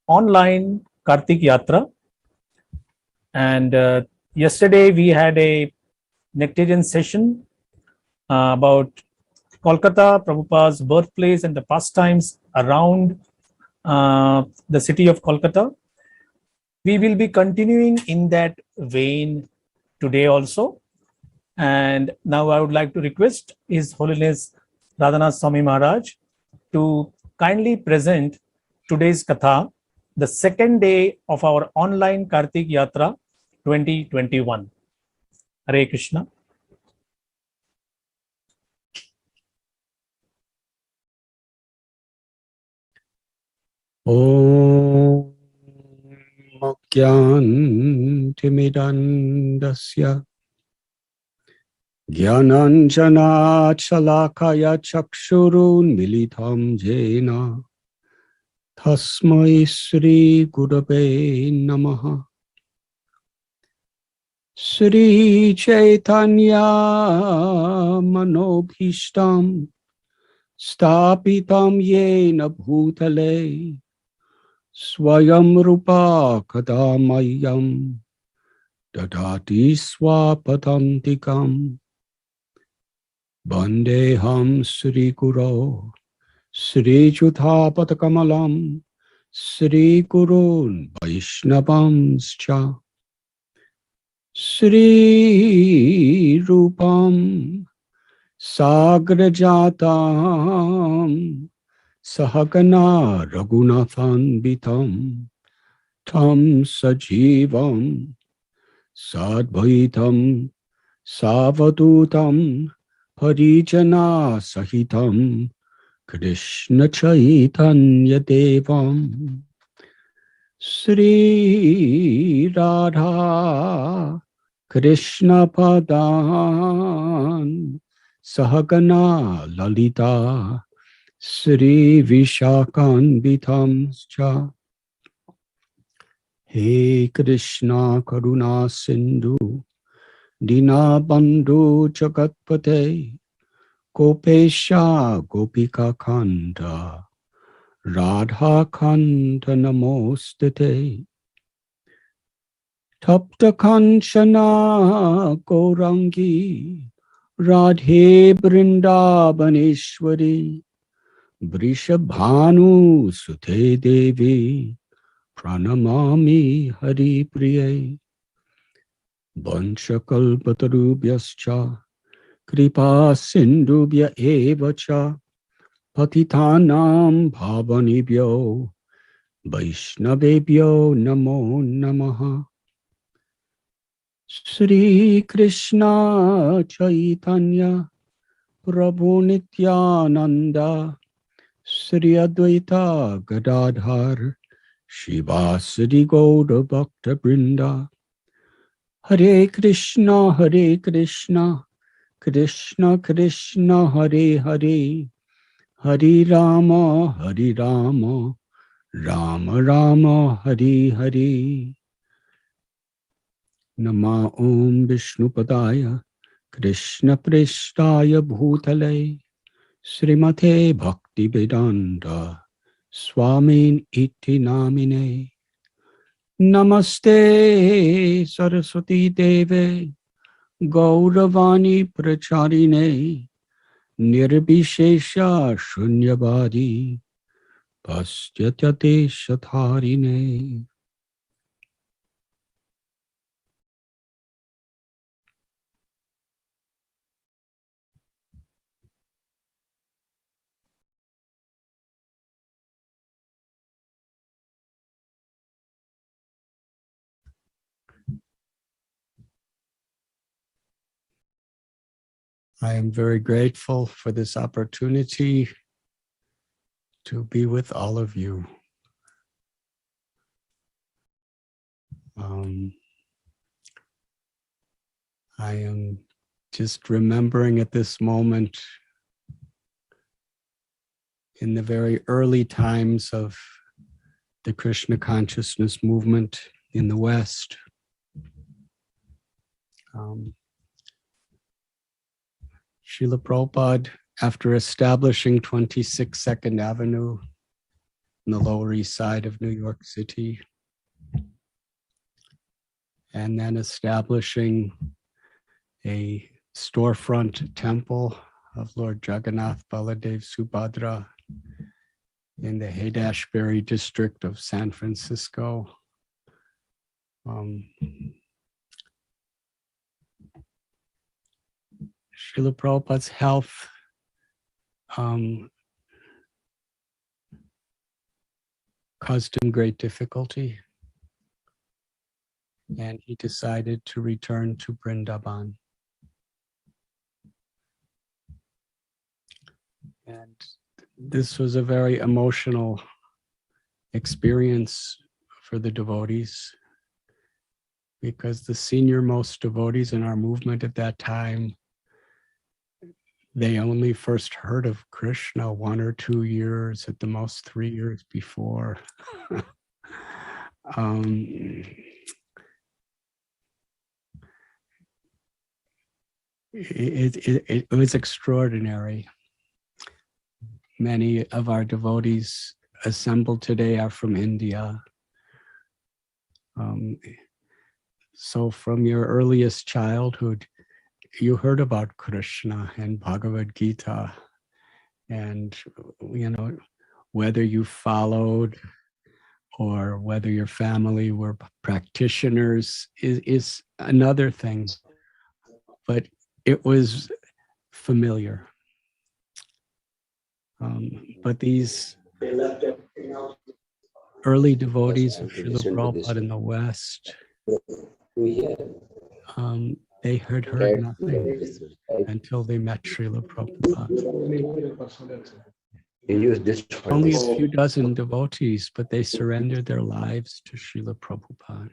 online Kartik Yatra. And yesterday we had a nectarian session about Kolkata, Prabhupada's birthplace, and the pastimes around the city of Kolkata. We will be continuing in that vein today also. And now I would like to request His Holiness Radhanath Swami Maharaj to kindly present today's Katha, the second day of our online Kartik Yatra 2021. Hare Krishna. Om Mokyantimidandasya Gyananjana Chalakaya Chakshurun Militam Jena Tasmai Sri Gurave Namaha. Sri Chaitanya Manobhishtam Stapitam Yena Bhutale Swayam Rupa Kadamayam Dadati Swapatantikam Bandeham Sri Guru Sri Jutapatakamalam Sri Gurun Vaishnavamscha Sri Rupam Sagrajatam Sahagana Raghunathanvitam Tam Sajivam Sadvaitam Savadutam Parijana Sahitam Krishna Chaitanya Devam Sri Radha Krishna Padan Sahagana Lalita Sri Vishakanvitamscha. He Krishna Karuna Sindhu Dinabandhu Jagatpate Gopesha Gopika Kanda Radha Kanda Namostate Tapta Kanchana Gaurangi Radhe Brindavaneshwari Vrishabhanu Sute Devi Pranamami Hari Priye Vanchakalpatarubhyascha Kripa Sindhubhya Evacha Patitanam Bhavanibhyo Vaishnavebhyo Namo Namaha. Sri Krishna Chaitanya Prabhu Nityananda Sri Advaita Gadadhar Shivasadi Gauda Bhakta Brinda. Hare Krishna Krishna Krishna Hare Hare Hare Rama Rama Rama Hare Hare. Nama Om Vishnupadaya Krishna Prishtaya Bhutale Srimate Bhakti Vedanta Swamin Iti Namine. Namaste Saraswati Deve Gauravani Pracharine Nirbhishesha Shunyavadi Pastyate Shatharine. I am very grateful for this opportunity to be with all of you. I am just remembering at this moment in the very early times of the Krishna consciousness movement in the West. Srila Prabhupada, after establishing 26 Second Avenue in the Lower East Side of New York City, and then establishing a storefront temple of Lord Jagannath Baladev Subhadra in the Haight-Ashbury district of San Francisco. Srila Prabhupada's health caused him great difficulty, and he decided to return to Vrindavan. And this was a very emotional experience for the devotees, because the senior most devotees in our movement at that time, they only first heard of Krishna 1 or 2 years, at the most 3 years before. It was extraordinary. Many of our devotees assembled today are from India. So from your earliest childhood, you heard about Krishna and Bhagavad Gita, and whether you followed or whether your family were practitioners is another thing, but it was familiar. But these early devotees of Srila Prabhupada in the West, they had heard nothing until they met Srila Prabhupada. Only a few dozen devotees, but they surrendered their lives to Srila Prabhupada.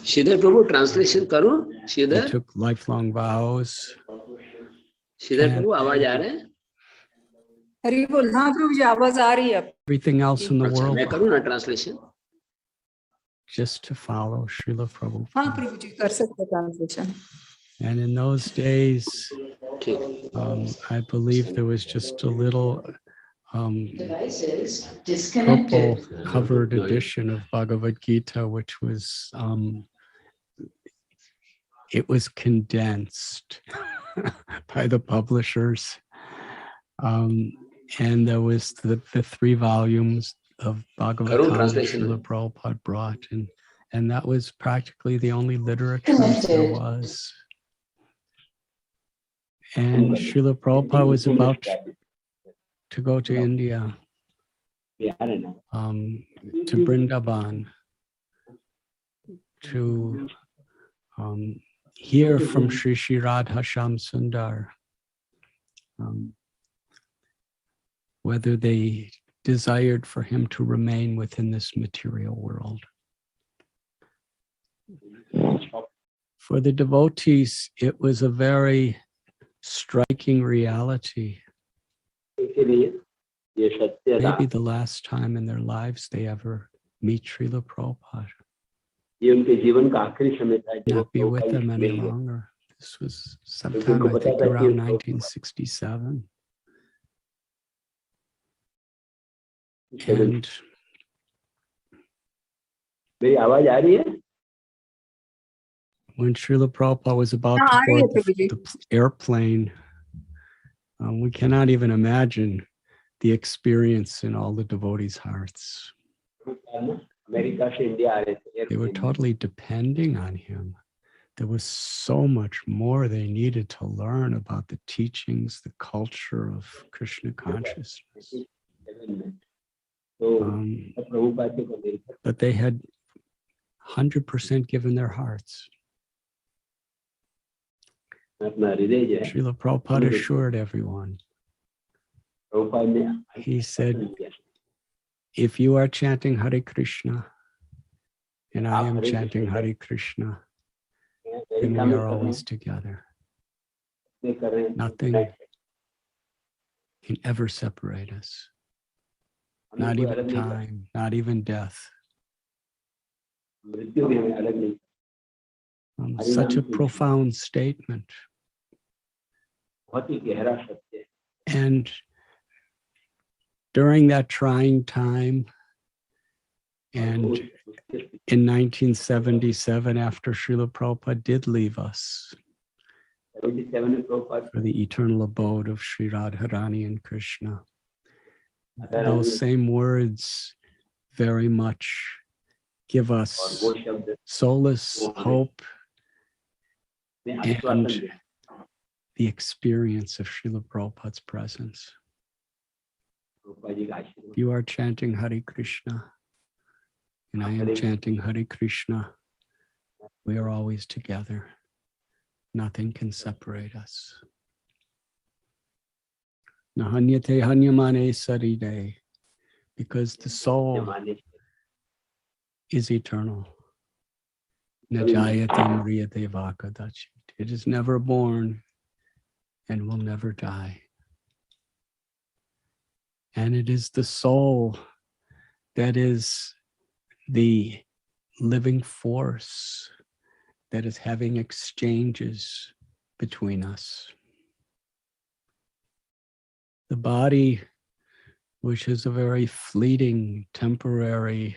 Shridhar Prabhu, translation karo. They took lifelong vows. Shridhar Prabhu, आवाज आ रहा है? हरि बोल, हाँ प्रभु जी, आवाज आ रही है. Everything else in the world, मैं करूँ ना translation? just to follow Srila Prabhupada. हाँ प्रभु जी, कर सकते translation. And in those days, I believe there was just a little purple covered edition of Bhagavad Gita, which was it was condensed by the publishers, and there was the 3 volumes of Bhagavatam that Srila Prabhupada brought, and that was practically the only literature there was. And Srila Prabhupada was about to go to India, to Vrindavan, to hear from Sri Sri Radha Shyam Sundar, whether they desired for him to remain within this material world. For the devotees, it was a very striking reality. Maybe the last time in their lives they ever meet Srila Prabhupada. Not be with them any longer. This was sometime, I think, around 1967. And when Srila Prabhupada was about to board the airplane, we cannot even imagine the experience in all the devotees' hearts. They were totally depending on him. There was so much more they needed to learn about the teachings, the culture of Krishna consciousness. But they had 100% given their hearts. Srila Prabhupada assured everyone. He said, if you are chanting Hare Krishna and I am chanting Hare Krishna, then we are always together. Nothing can ever separate us. Not even time, not even death. Such a profound statement. And during that trying time, And in 1977, after Srila Prabhupada did leave us for the eternal abode of Sri Radharani and Krishna, those same words very much give us solace, hope, and the experience of Srila Prabhupada's presence. You are chanting Hare Krishna, and I am chanting Hare Krishna. We are always together. Nothing can separate us. Nahanyate hanyamane saride, because the soul is eternal. Najayate mriyate vakadachit. It is never born and will never die. And it is the soul that is the living force that is having exchanges between us. The body, which is a very fleeting, temporary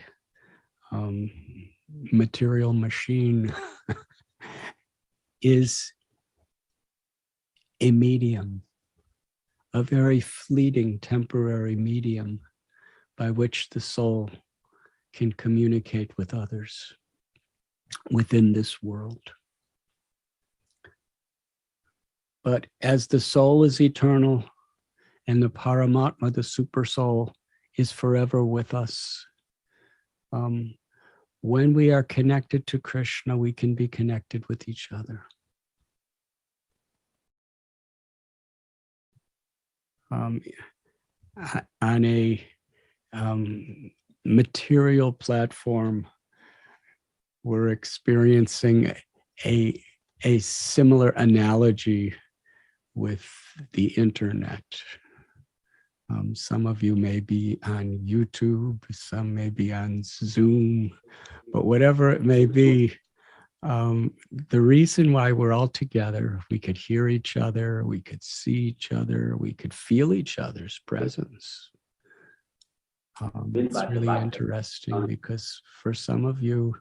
material machine, is a medium, a very fleeting, temporary medium by which the soul can communicate with others within this world. But as the soul is eternal and the Paramatma, the super soul, is forever with us, when we are connected to Krishna, we can be connected with each other. On a material platform, we're experiencing a similar analogy with the internet. Some of you may be on YouTube, some may be on Zoom, but whatever it may be, the reason why we're all together, we could hear each other, we could see each other, we could feel each other's presence. It's really interesting because for some of you,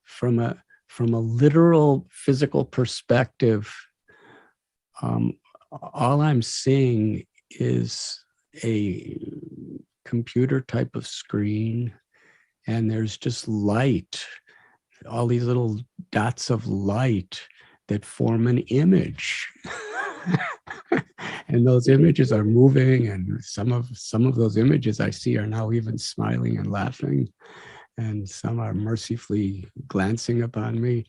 from a literal physical perspective, all I'm seeing is a computer type of screen, and there's just light, all these little dots of light that form an image. And those images are moving, and some of those images I see are now even smiling and laughing, and some are mercifully glancing upon me.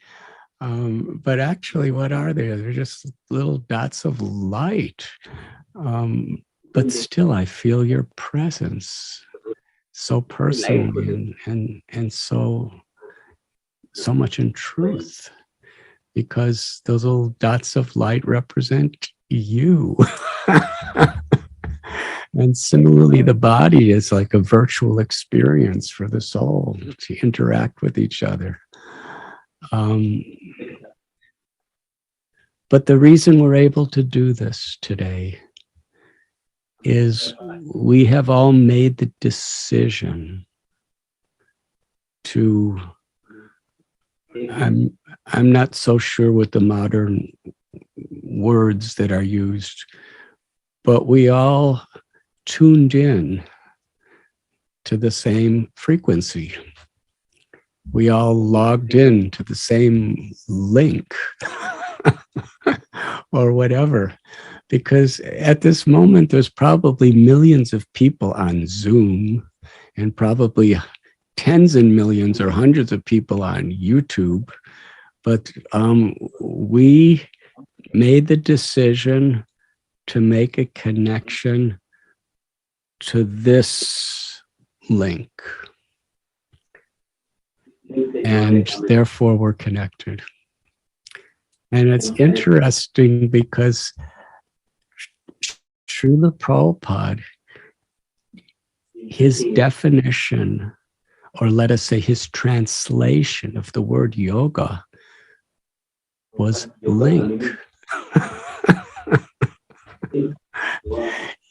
But actually, what are they? They're just little dots of light. But still, I feel your presence so personally and so much in truth, because those little dots of light represent you. And similarly, the body is like a virtual experience for the soul to interact with each other. But the reason we're able to do this today is we have all made the decision to, I'm not so sure with the modern words that are used, but we all tuned in to the same frequency. We all logged in to the same link or whatever, because at this moment, there's probably millions of people on Zoom and probably tens and millions or hundreds of people on YouTube. But we made the decision to make a connection to this link. And therefore we're connected. And it's interesting because Srila Prabhupada, his definition, or let us say his translation of the word yoga, was link.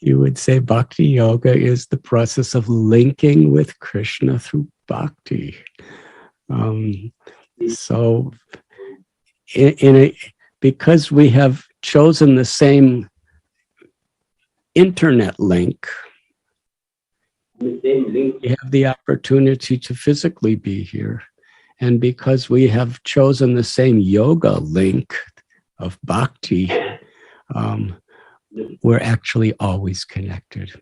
You would say bhakti yoga is the process of linking with Krishna through bhakti. So, because we have chosen the same internet link, we have the opportunity to physically be here. And because we have chosen the same yoga link of bhakti, we're actually always connected,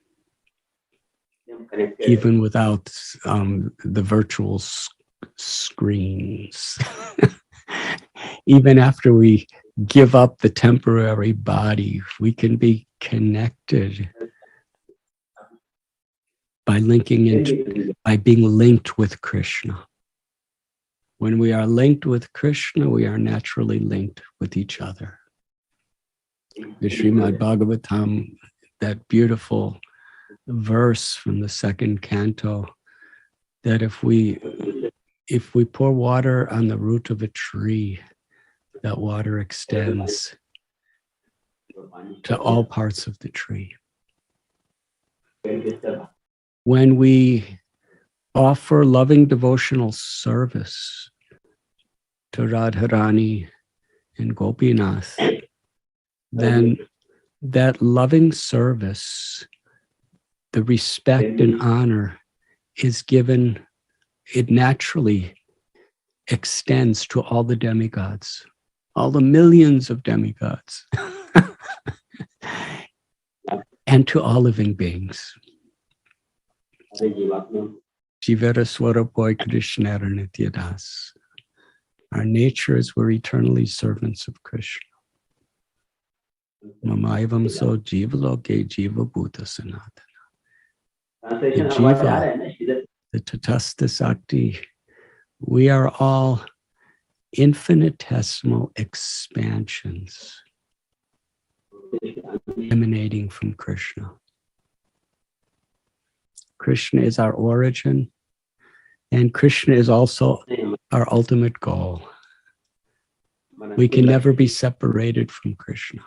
even without the virtual screens. Even after we give up the temporary body, we can be connected by being linked with Krishna. When we are linked with Krishna, we are naturally linked with each other. The Srimad Bhagavatam, that beautiful verse from the second canto, that if we pour water on the root of a tree, that water extends to all parts of the tree. When we offer loving devotional service to Radharani and Gopinath, then that loving service, the respect and honor is given, it naturally extends to all the demigods, all the millions of demigods, and to all living beings. Jivara Swarapoi Krishnara Nityadas. Our nature is we're eternally servants of Krishna. Mamaivam so jivaloke jiva bhuta sanatana. The jiva, the tatastha sakti, we are all infinitesimal expansions emanating from Krishna. Krishna is our origin, and Krishna is also our ultimate goal. We can never be separated from Krishna.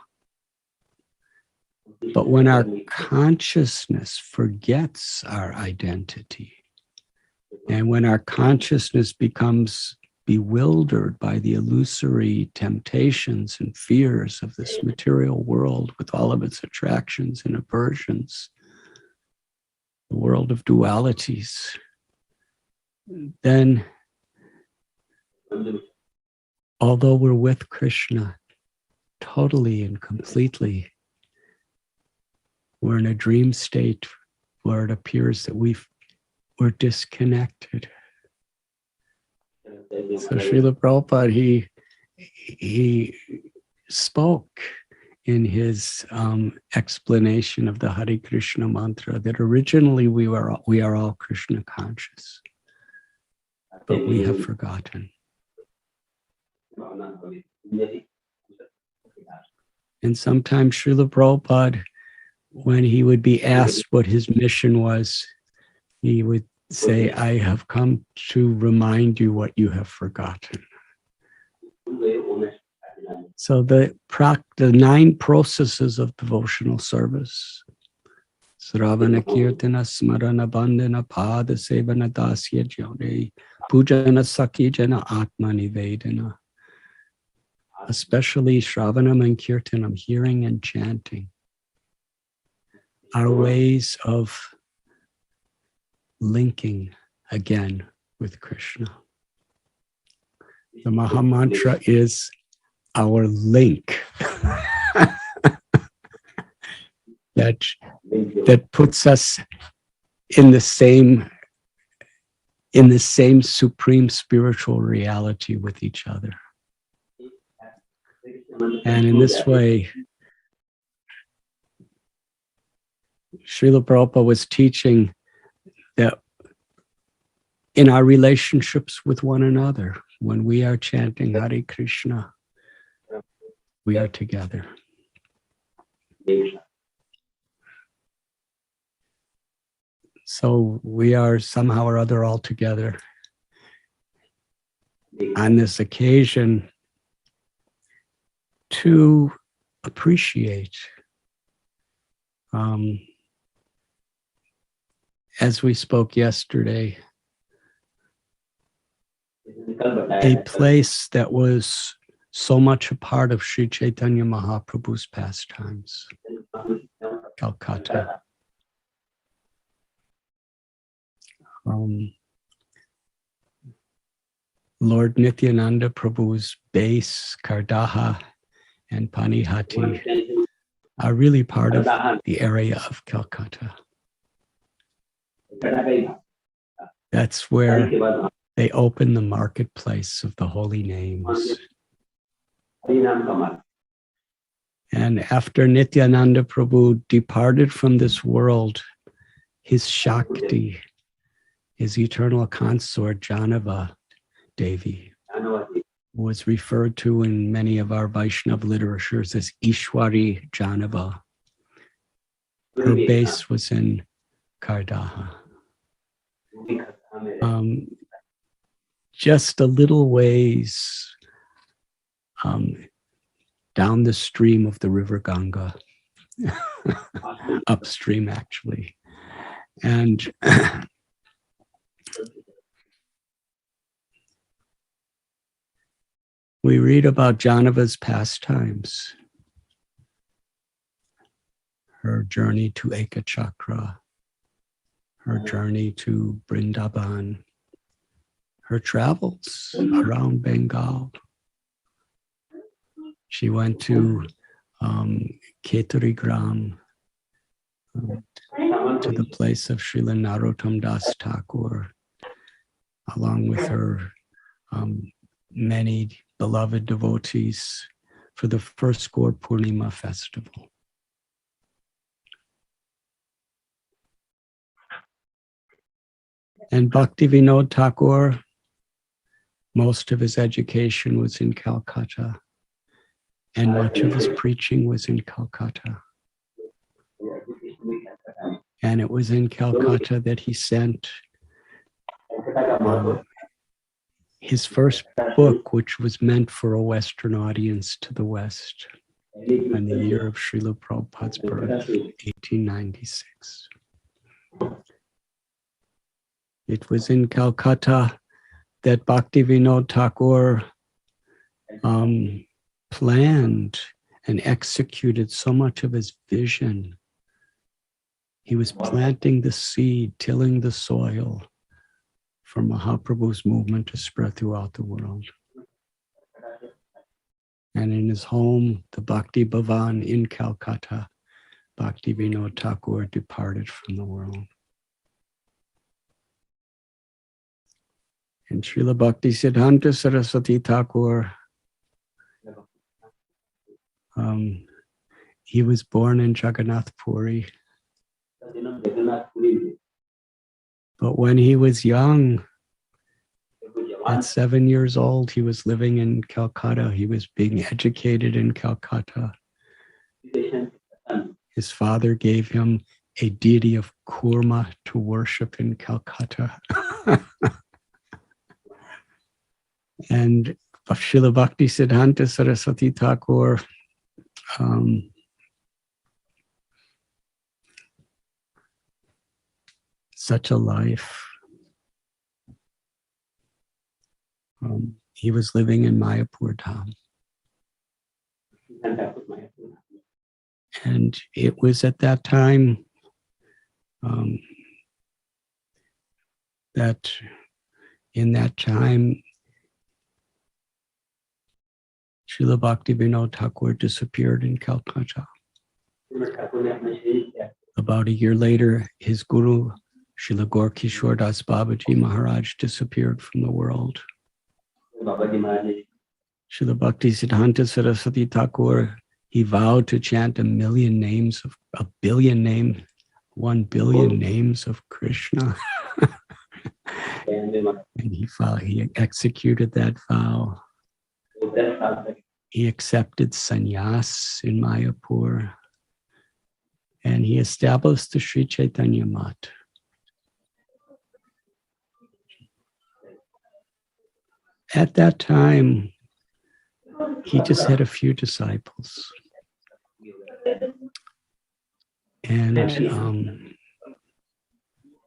But when our consciousness forgets our identity, and when our consciousness becomes bewildered by the illusory temptations and fears of this material world with all of its attractions and aversions, the world of dualities, then although we're with Krishna totally and completely, we're in a dream state where it appears that we're disconnected. So Srila Prabhupada, he spoke in his explanation of the Hare Krishna mantra that originally we are all Krishna conscious, but we have forgotten. And sometimes Srila Prabhupada, when he would be asked what his mission was, he would say, I have come to remind you what you have forgotten. So the 9 processes of devotional service, Sravana Kirtana Smarana Bandhana Pada Sevana Dasya Jyone Pujana Sakhi Jana Atma Nivedana, especially Shravanam and Kirtanam, hearing and chanting, are ways of linking again with Krishna. The Mahamantra is our link that puts us in the same supreme spiritual reality with each other. And in this way, Srila Prabhupada was teaching that in our relationships with one another, when we are chanting Hare Krishna, we are together. So we are somehow or other all together. On this occasion, to appreciate as we spoke yesterday, a place that was so much a part of Sri Chaitanya Mahaprabhu's pastimes, Kolkata. Lord Nityananda Prabhu's base, Kardaha and Panihati, are really part of the area of Kolkata. That's where they open the marketplace of the holy names. And after Nityananda Prabhu departed from this world, his Shakti, his eternal consort, Janava Devi, was referred to in many of our Vaishnava literatures as Ishwari Janava. Her base was in Kardaha. Just a little ways down the stream of the river Ganga, upstream actually. And we read about Janava's pastimes, her journey to Ekachakra, her journey to Vrindavan, her travels around Bengal. She went to Ketarigram, to the place of Srila Narottam Das Thakur, along with her many beloved devotees for the first Gaur Purnima festival. And Bhakti Vinod Thakur, most of his education was in Calcutta, and much of his preaching was in Calcutta. And it was in Calcutta that he sent his first book, which was meant for a Western audience, to the West in the year of Srila Prabhupada's birth, 1896. It was in Calcutta that Bhakti Vinod Thakur planned and executed so much of his vision. He was planting the seed, tilling the soil for Mahaprabhu's movement to spread throughout the world. And in his home, the Bhakti Bhavan in Calcutta, Bhakti Vinod Thakur departed from the world. And Srila Bhakti Siddhanta Saraswati Thakur, he was born in Jagannath Puri. But when he was young, at 7 years old, he was living in Calcutta. He was being educated in Calcutta. His father gave him a deity of Kurma to worship in Calcutta. And Srila Bhakti Siddhanta Saraswati Thakur such a life. He was living in Mayapur Dham. And it was at that time that Srila Bhakti Vinod Thakur disappeared in Calcutta. About a year later, his guru, Srila Gaur Kishore Das Babaji Maharaj, disappeared from the world. Srila Bhakti Siddhanta Saraswati Thakur, he vowed to chant 1 billion names of Krishna. And he executed that vow. He accepted sannyas in Mayapur, and he established the Sri Chaitanya Math. At that time, he just had a few disciples.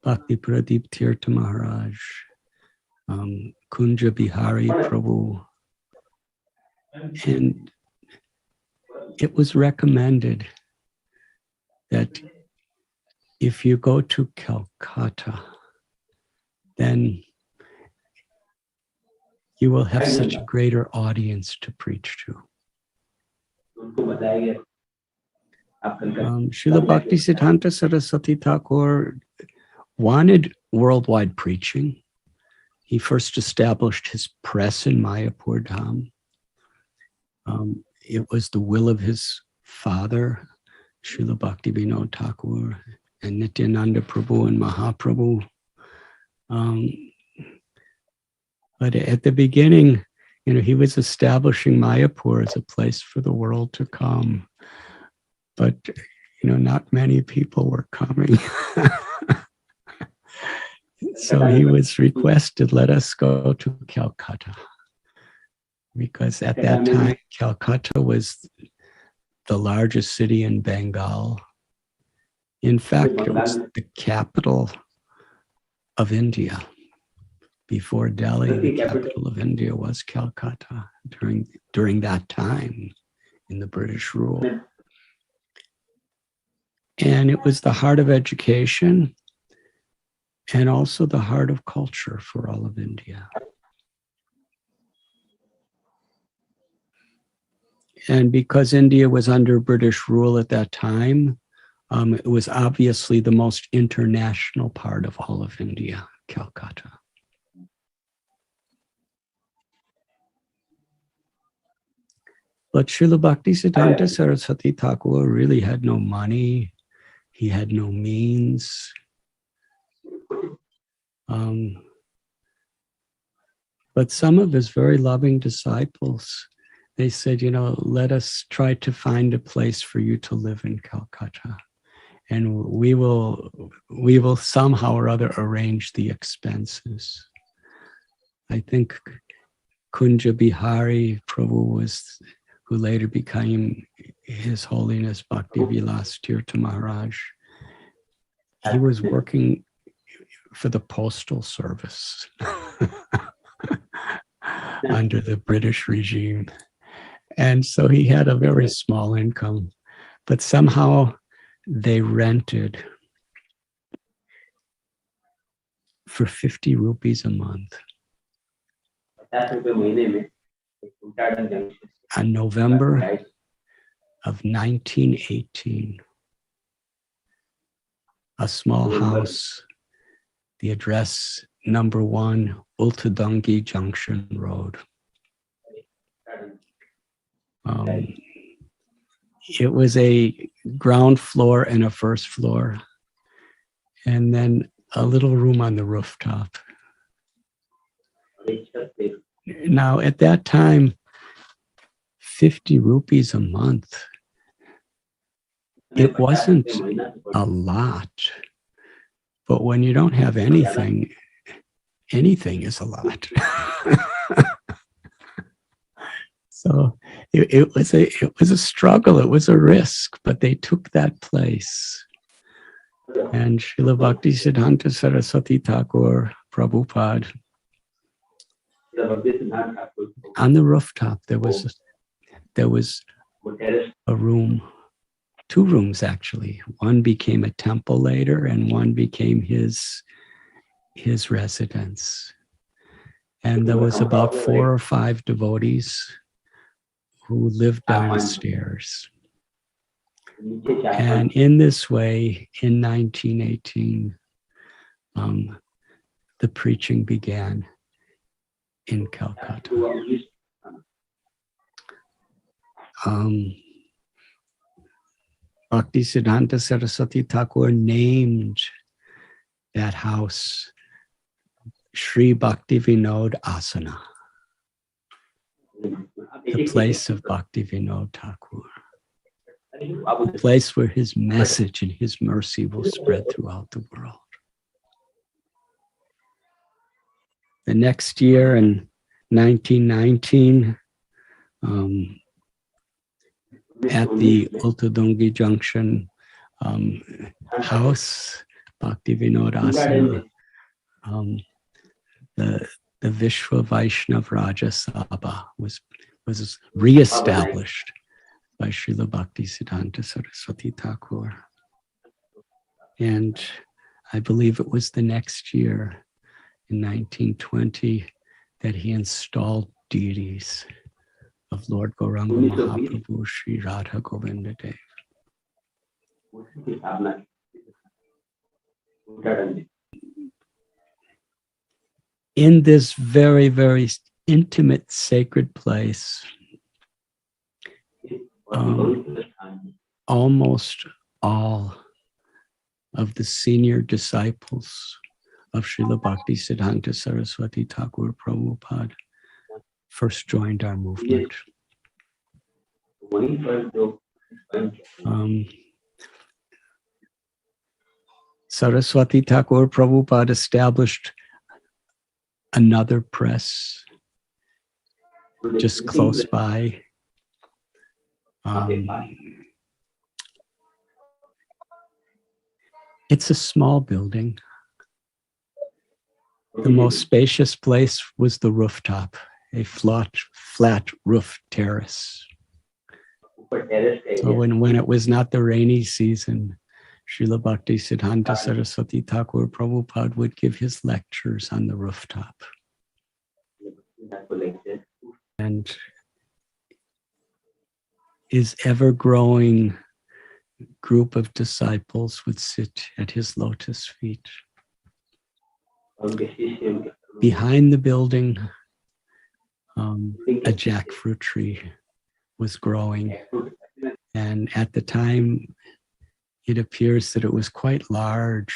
Bhakti Pradeep Tirtha Maharaj, Kunja Bihari Prabhu. And it was recommended that if you go to Kolkata, then you will have such a greater audience to preach to. Srila Bhaktisiddhanta Saraswati Thakur wanted worldwide preaching. He first established his press in Mayapur Dham. It was the will of his father, Srila Bhakti Vinod Thakur, and Nityananda Prabhu and Mahaprabhu. But at the beginning, he was establishing Mayapur as a place for the world to come. But, not many people were coming. So he was requested, let us go to Kolkata. Because at that time, Kolkata was the largest city in Bengal. In fact, it was the capital of India. Before Delhi, the capital of India was Kolkata during that time in the British rule. And it was the heart of education and also the heart of culture for all of India. And because India was under British rule at that time, it was obviously the most international part of all of India, Kolkata. But Srila Bhaktisiddhanta Saraswati Thakur really had no money. He had no means. But some of his very loving disciples, they said, let us try to find a place for you to live in Kolkata. And we will somehow or other arrange the expenses. I think Kunja Bihari Prabhu who later became His Holiness Bhakti Vilas Tirtha Maharaj. He was working for the postal service under the British regime. And so he had a very small income, but somehow they rented for 50 rupees a month. On November of 1918, a small house, the address number 1, Ultadungi Junction Road. It was a ground floor and a first floor, and then a little room on the rooftop. Now, at that time, 50 rupees a month, it wasn't a lot. But when you don't have anything, anything is a lot. So it was a struggle, it was a risk, but they took that place. And Srila Bhaktisiddhanta Saraswati Thakur, Prabhupada, on the rooftop there was a room, 2 rooms actually. One became a temple later, and one became his residence. And there was about 4 or 5 devotees who lived downstairs. And in this way, in 1918, the preaching began in Kolkata. Bhaktisiddhanta Saraswati Thakur named that house Sri Bhakti Vinod Asana, the place of Bhakti Vinod Thakur, the place where his message and his mercy will spread throughout the world. The next year, in 1919, at the Ultadungi Junction house, Bhakti Vinodasana, the Vishwa Vaishnav Raja Sabha was reestablished by Srila Bhakti Siddhanta Saraswati Thakur. And I believe it was the next year, in 1920, that he installed deities of Lord Gauranga Mahaprabhu, Sri Radha Govinda Dev. In this very, very intimate, sacred place, almost all of the senior disciples of Srila Bhakti Siddhanta Saraswati Thakur Prabhupada first joined our movement. Saraswati Thakur Prabhupada established another press just close by. It's a small building. The most spacious place was the rooftop, a flat roof terrace. So when it was not the rainy season, Srila Bhakti Siddhanta Saraswati Thakur Prabhupada would give his lectures on the rooftop. And his ever-growing group of disciples would sit at his lotus feet. Behind the building, a jackfruit tree was growing. And at the time, it appears that it was quite large.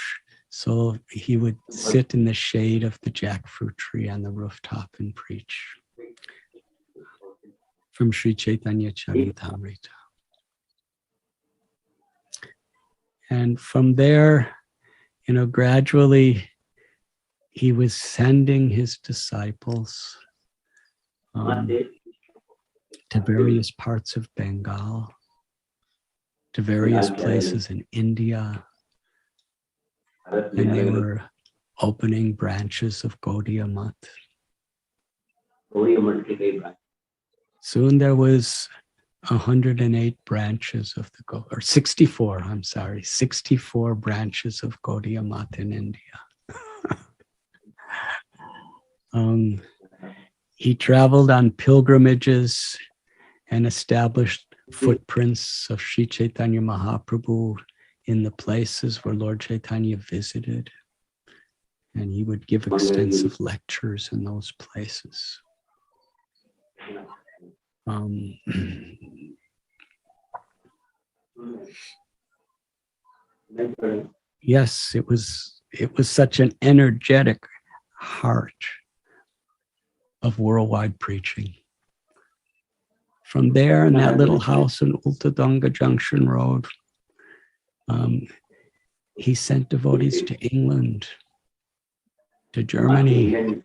So he would sit in the shade of the jackfruit tree on the rooftop and preach from Sri Chaitanya Charitamrita. And from there, gradually he was sending his disciples to various parts of Bengal, to various places in India, and they were opening branches of Gaudiya Math. Soon there was 108 branches of the 64 branches of Gaudiya Math in India. He traveled on pilgrimages and established footprints of Sri Chaitanya Mahaprabhu in the places where Lord Chaitanya visited. And he would give extensive lectures in those places. Yes, it was such an energetic heart of worldwide preaching. From there, in that little house in Ultadanga Junction Road, he sent devotees to England, to Germany,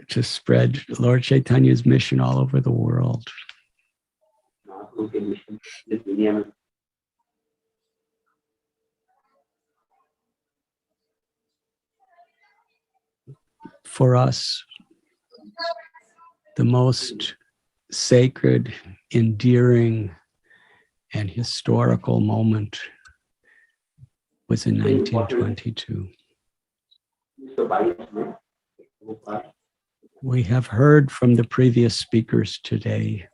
to spread Lord Chaitanya's mission all over the world. For us, the most sacred, endearing, and historical moment was in 1922. We have heard from the previous speakers today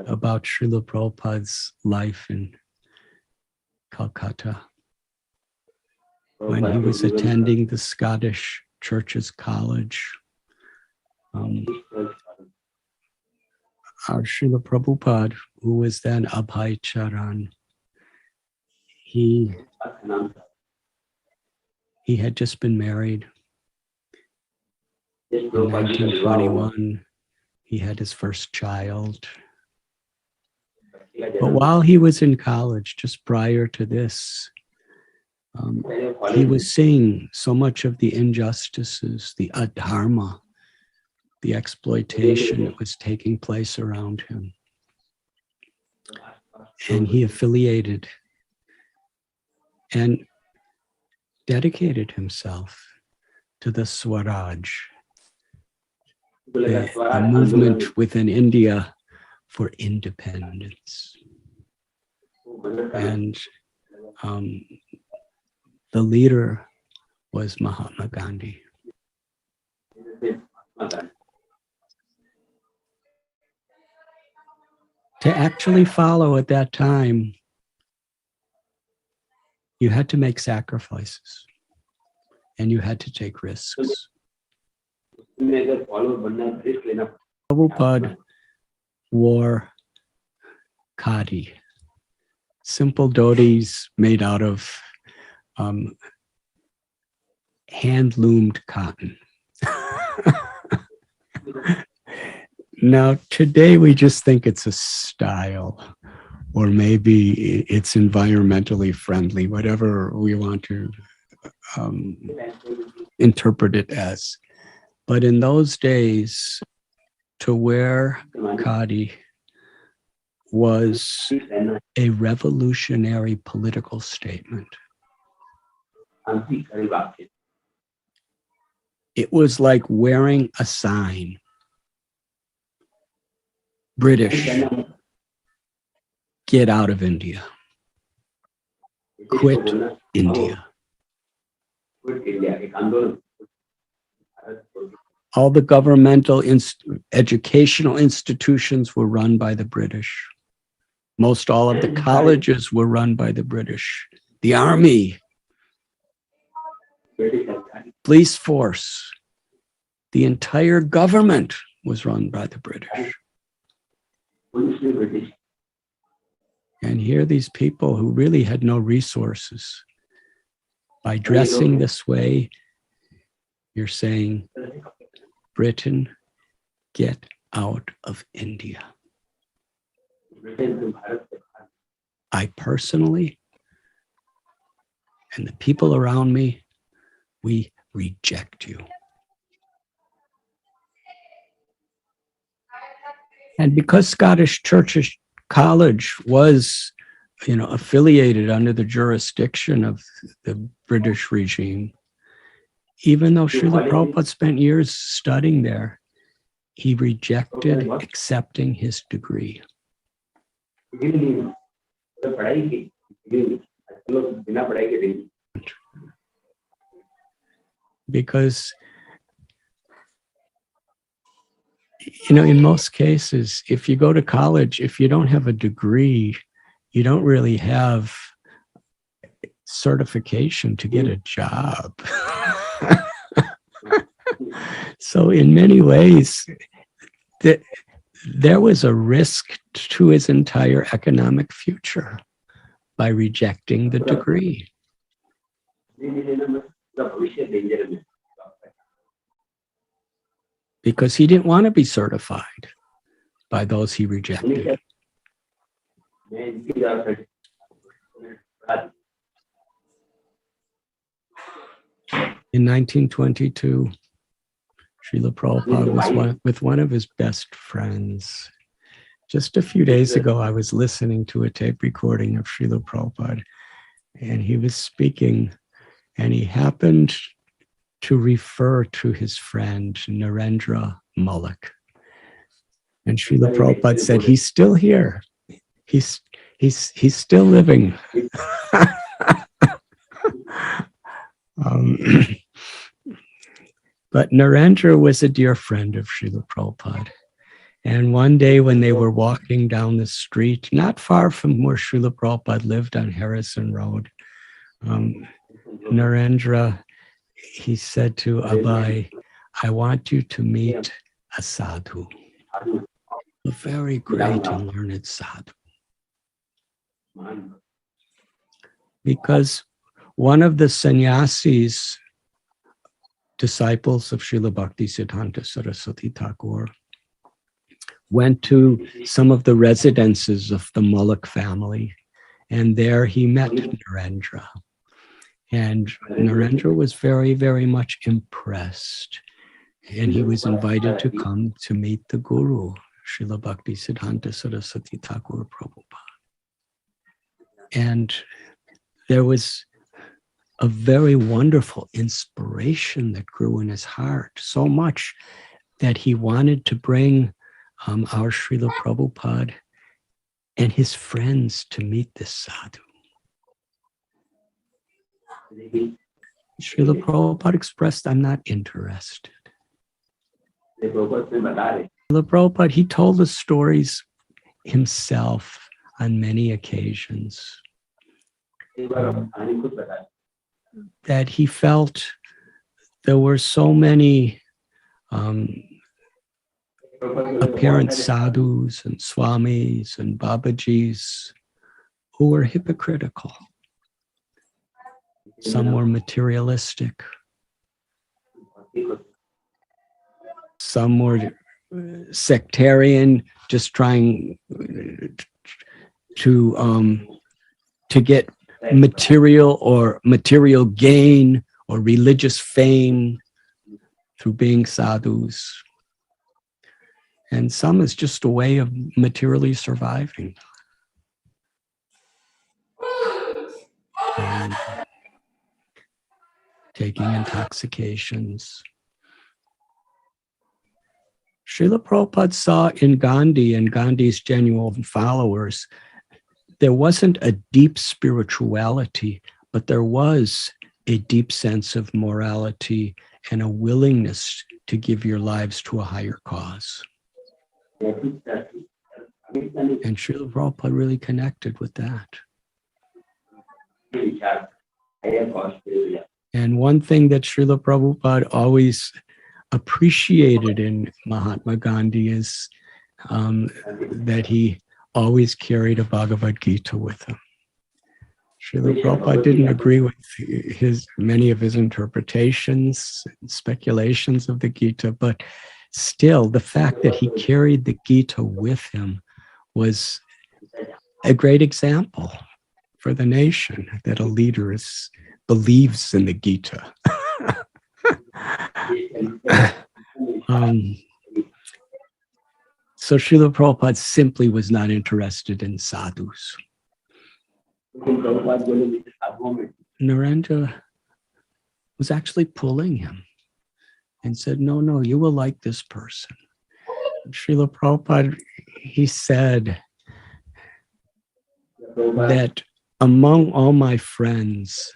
about Srila Prabhupada's life in Kolkata when he was attending the Scottish Churches College. Our Srila Prabhupada, who was then Abhay Charan, he had just been married. In 1921, he had his first child. But while he was in college, just prior to this, he was seeing so much of the injustices, the adharma, the exploitation that was taking place around him. And he affiliated and dedicated himself to the Swaraj, the movement within India for independence. And the leader was Mahatma Gandhi. To actually follow at that time, you had to make sacrifices and you had to take risks. Prabhupada wore khadi, simple dhotis made out of hand-loomed cotton. Now, today we just think it's a style, or maybe it's environmentally friendly, whatever we want to interpret it as. But in those days, to wear khadi was a revolutionary political statement. It was like wearing a sign. British, get out of India. Quit India. All the governmental educational institutions were run by the British. Most all of the colleges were run by the British. The army, police force, the entire government was run by the British. And here these people who really had no resources, by dressing this way, you're saying, Britain, get out of India. I personally, and the people around me, we reject you. And because Scottish Church College was, affiliated under the jurisdiction of the British regime, even though Srila Prabhupada spent years studying there, he rejected accepting his degree. Because in most cases, if you go to college, if you don't have a degree, you don't really have certification to get a job. So in many ways, there was a risk to his entire economic future by rejecting the degree. Because he didn't want to be certified by those he rejected. In 1922, Srila Prabhupada was with one of his best friends. Just a few days ago, I was listening to a tape recording of Srila Prabhupada, and he was speaking, and he happened to refer to his friend Narendra Mullock. And Srila Prabhupada said, he's still here. He's still living. But Narendra was a dear friend of Srila Prabhupada. And one day when they were walking down the street, not far from where Srila Prabhupada lived on Harrison Road, Narendra, he said to Abhay, I want you to meet a sadhu, a very great and learned sadhu. Because one of the sannyasis, disciples of Srila Bhaktisiddhanta Saraswati Thakur, went to some of the residences of the Mullock family, and there he met Narendra. And Narendra was very, very much impressed. And he was invited to come to meet the Guru, Srila Bhaktisiddhanta Saraswati Thakur Prabhupada. And there was a very wonderful inspiration that grew in his heart, so much that he wanted to bring our Srila Prabhupada and his friends to meet this sadhu. Srila Prabhupada expressed, I'm not interested. Srila Prabhupada, he told the stories himself on many occasions, that he felt there were so many apparent sadhus and swamis and babajis who were hypocritical. Some were materialistic. Some were sectarian, just trying to get material gain or religious fame through being sadhus. And some is just a way of materially surviving. And taking intoxications. Srila Prabhupada saw in Gandhi and Gandhi's genuine followers, there wasn't a deep spirituality, but there was a deep sense of morality and a willingness to give your lives to a higher cause. And Srila Prabhupada really connected with that. And one thing that Srila Prabhupada always appreciated in Mahatma Gandhi is that he always carried a Bhagavad Gita with him. Srila Prabhupada didn't agree with many of his interpretations, speculations of the Gita, but still the fact that he carried the Gita with him was a great example for the nation, that a leader believes in the Gita. So Srila Prabhupada simply was not interested in sadhus. Narendra was actually pulling him and said, no, you will like this person. And Srila Prabhupada, he said that among all my friends,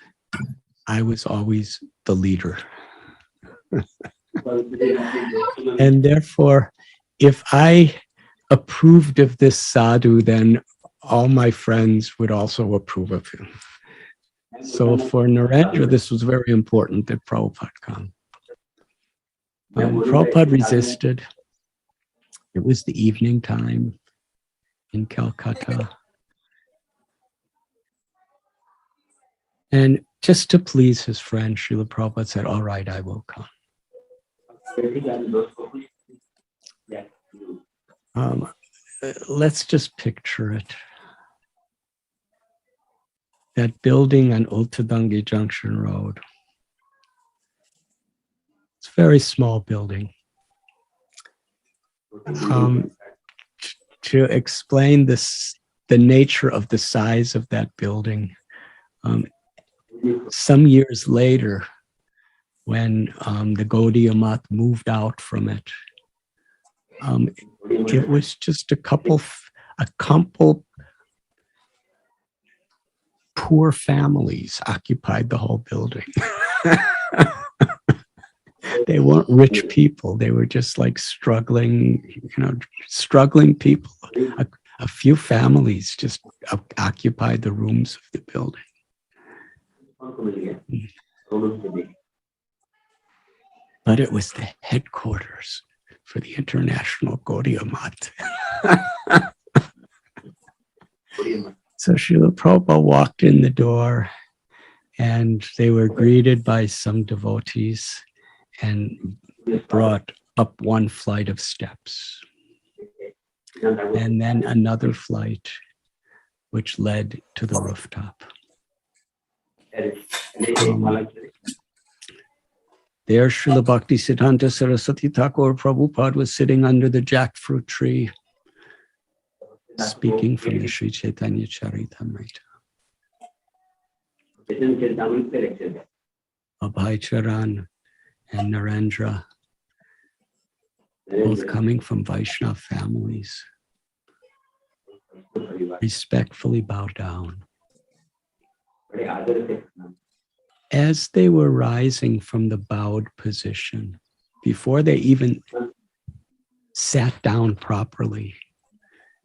I was always the leader. And therefore, if I approved of this sadhu, then all my friends would also approve of him. So for Narendra, this was very important that Prabhupada come. Prabhupada resisted. It was the evening time in Kolkata. And just to please his friend, Srila Prabhupada said, all right, I will come. Let's just picture it. That building on Ultadangi Junction Road. It's a very small building. To explain this, the nature of the size of that building, some years later, when the Gaudiya Math moved out from it, it was just a couple poor families occupied the whole building. They weren't rich people. They were just like struggling people. A few families just occupied the rooms of the building. But it was the headquarters for the International Gaudiya Math. So Srila Prabhupada walked in the door, and they were greeted by some devotees and brought up one flight of steps, and then another flight, which led to the rooftop. There, Srila Bhakti Siddhanta Saraswati Thakur Prabhupada was sitting under the jackfruit tree, speaking from the Sri Chaitanya Charitamrita. Abhay Charan and Narendra, both coming from Vaishnav families, respectfully bow down. As they were rising from the bowed position, before they even sat down properly,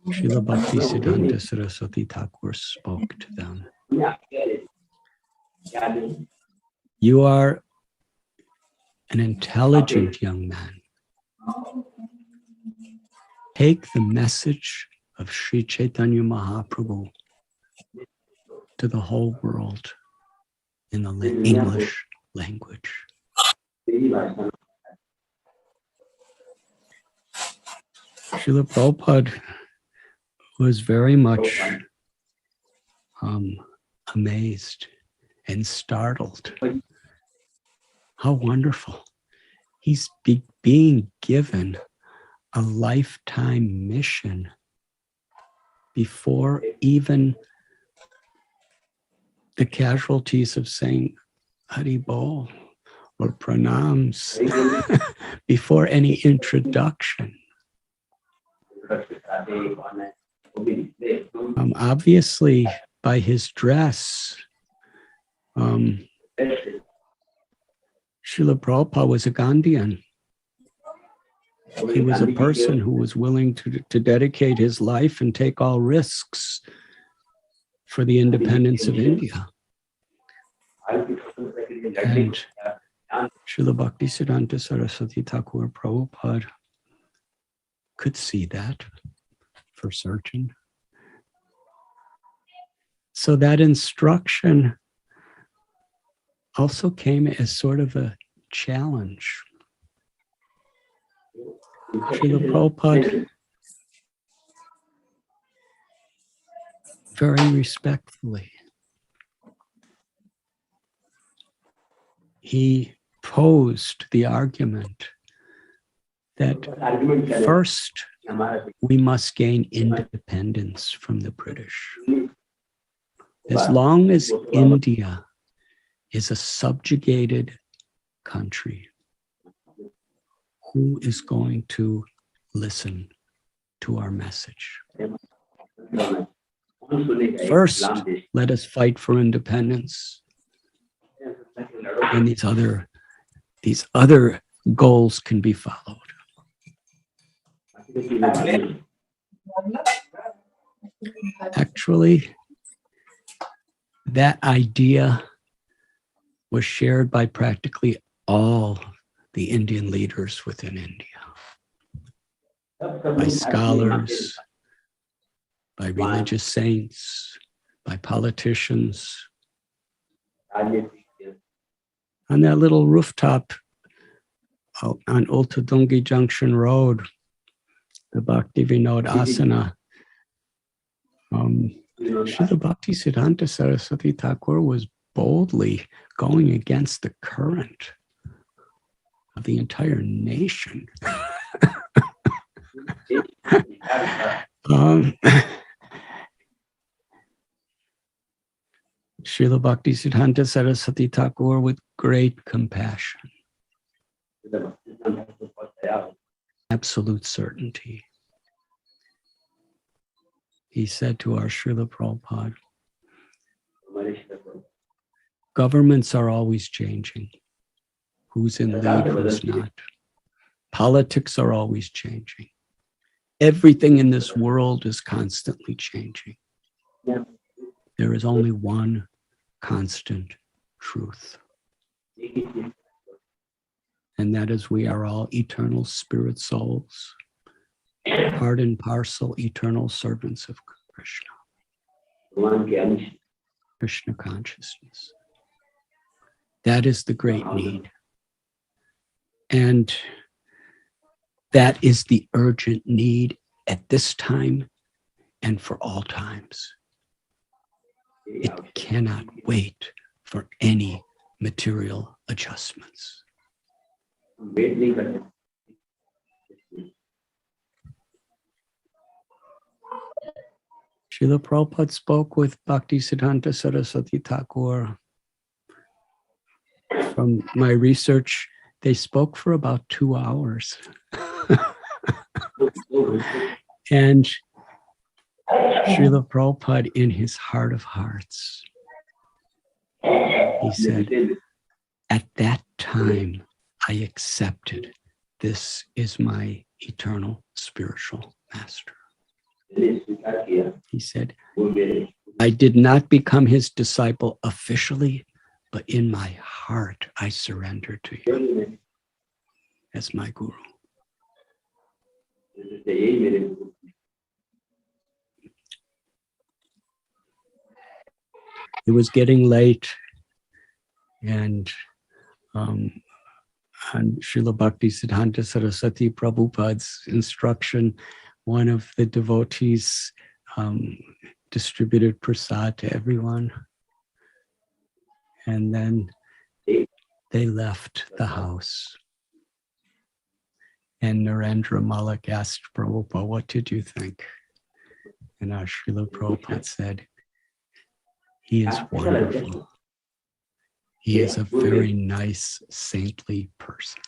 Srila Bhaktisiddhanta Saraswati Thakur spoke to them. You are an intelligent young man. Take the message of Sri Chaitanya Mahaprabhu to the whole world in the English language. Srila Prabhupada was very much amazed and startled. How wonderful. He's being given a lifetime mission before even the casualties of saying Hari Bol or pranams, before any introduction. Obviously, by his dress, Srila Prabhupada was a Gandhian. He was a person who was willing to dedicate his life and take all risks for the independence of India. And Srila Bhaktisiddhanta Saraswati Thakur Prabhupada could see that for certain. So that instruction also came as sort of a challenge. Srila Prabhupada very respectfully, he posed the argument that first we must gain independence from the British. As long as India is a subjugated country, who is going to listen to our message? First, let us fight for independence. And these other goals can be followed. Actually, that idea was shared by practically all the Indian leaders within India, by scholars, by religious saints, by politicians. On that little rooftop on Ultadungi Junction Road, the Bhakti Vinod Asana, Srila Bhaktisiddhanta Saraswati Thakur was boldly going against the current of the entire nation. Srila Bhaktisiddhanta Saraswati Thakur, with great compassion, absolute certainty, he said to our Srila Prabhupada, governments are always changing. Who's in lead, who's not. Politics are always changing. Everything in this world is constantly changing. There is only one constant truth. And that is, we are all eternal spirit souls, part and parcel eternal servants of Krishna. Krishna consciousness. That is the great need. And that is the urgent need at this time and for all times. It cannot wait for any material adjustments. Srila Prabhupada spoke with Bhaktisiddhanta Saraswati Thakur from my research, they spoke for about 2 hours. And Srila Prabhupada, in his heart of hearts, he said, at that time, I accepted this is my eternal spiritual master. He said, I did not become his disciple officially, but in my heart, I surrendered to him as my guru. It was getting late, and on Srila Bhaktisiddhanta Saraswati Prabhupada's instruction, one of the devotees distributed prasad to everyone. And then they left the house. And Narendra Malik asked Prabhupada, what did you think? And our Srila Prabhupada said, he is wonderful. He is a very nice, saintly person.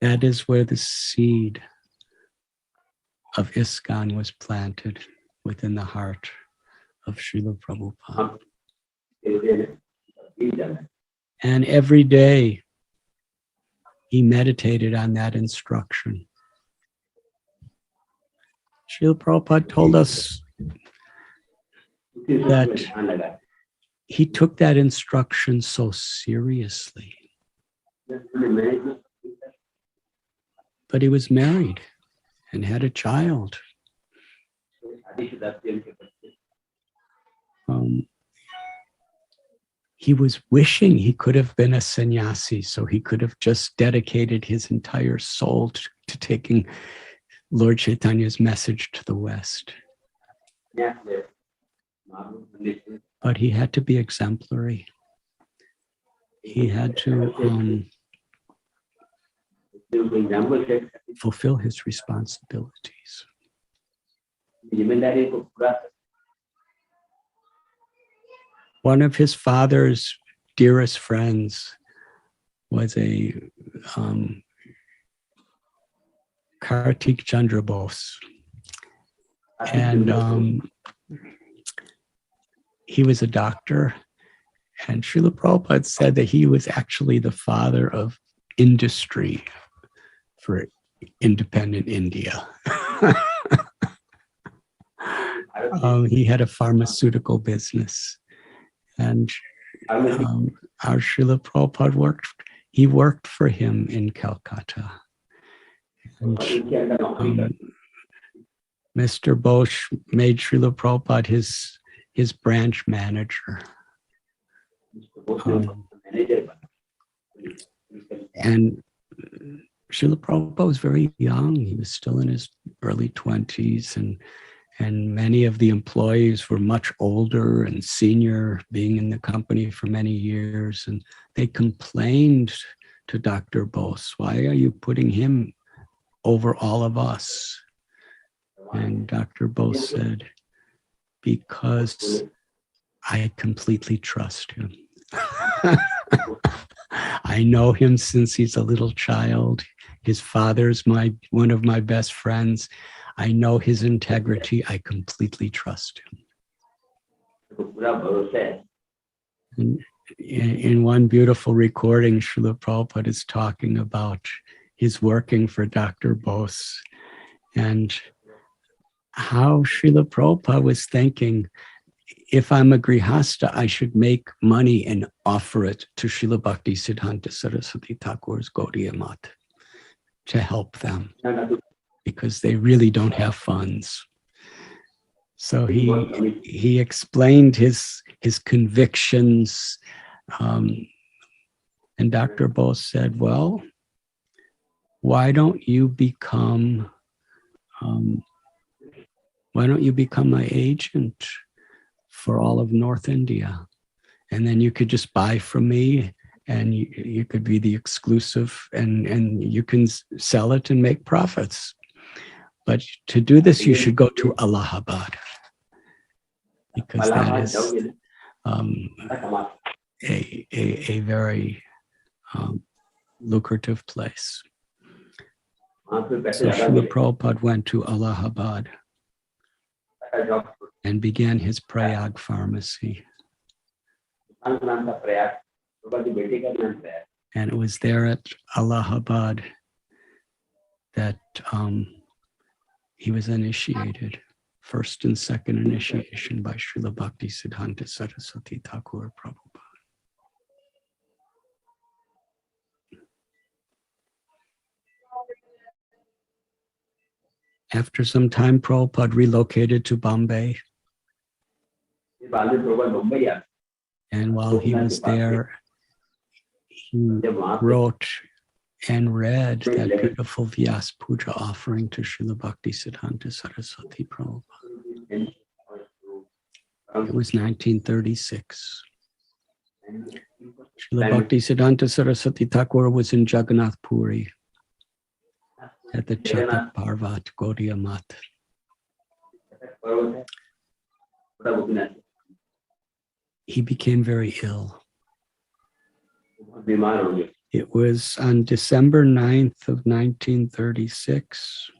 That is where the seed of ISKCON was planted within the heart of Srila Prabhupada. And every day he meditated on that instruction. Srila Prabhupada told us that he took that instruction so seriously. But he was married and had a child. He was wishing he could have been a sannyasi, so he could have just dedicated his entire soul to taking Lord Chaitanya's message to the West. But he had to be exemplary. He had to fulfill his responsibilities. One of his father's dearest friends was a Kartik Chandra Bose. And he was a doctor. And Srila Prabhupada said that he was actually the father of industry for independent India. He had a pharmaceutical business. And our Srila Prabhupada worked for him in Kolkata. And Mr. Bose made Srila Prabhupada his branch manager. And Srila Prabhupada was very young. He was still in his early 20s, and many of the employees were much older and senior, being in the company for many years. And they complained to Dr. Bose, why are you putting him over all of us? And Dr. Bose said, because I completely trust him. I know him since he's a little child. His father's one of my best friends. I know his integrity. I completely trust him. And in one beautiful recording, Srila Prabhupada is talking about his working for Dr. Bose and how Srila Prabhupada was thinking, if I'm a grihasta, I should make money and offer it to Srila Bhaktisiddhanta Saraswati Thakur's Gaudiya Math to help them, because they really don't have funds. So he explained his convictions, and Dr. Bose said, well, why don't you become my agent for all of North India? And then you could just buy from me, and you could be the exclusive, and you can sell it and make profits. But to do this, you should go to Allahabad. because that is a very lucrative place. So Srila Prabhupada went to Allahabad and began his Prayag pharmacy. And it was there at Allahabad that he was initiated, first and second initiation by Srila Bhakti Siddhanta Saraswati Thakur Prabhupada. After some time, Prabhupada relocated to Bombay. And while he was there, he wrote and read that beautiful Vyas Puja offering to Srila Bhakti Siddhanta Saraswati Prabhupada. It was 1936. Srila Bhakti Siddhanta Saraswati Thakur was in Jagannath Puri at the Chatak Parvat Gaudiya Math. He became very ill. It was on December 9th of 1936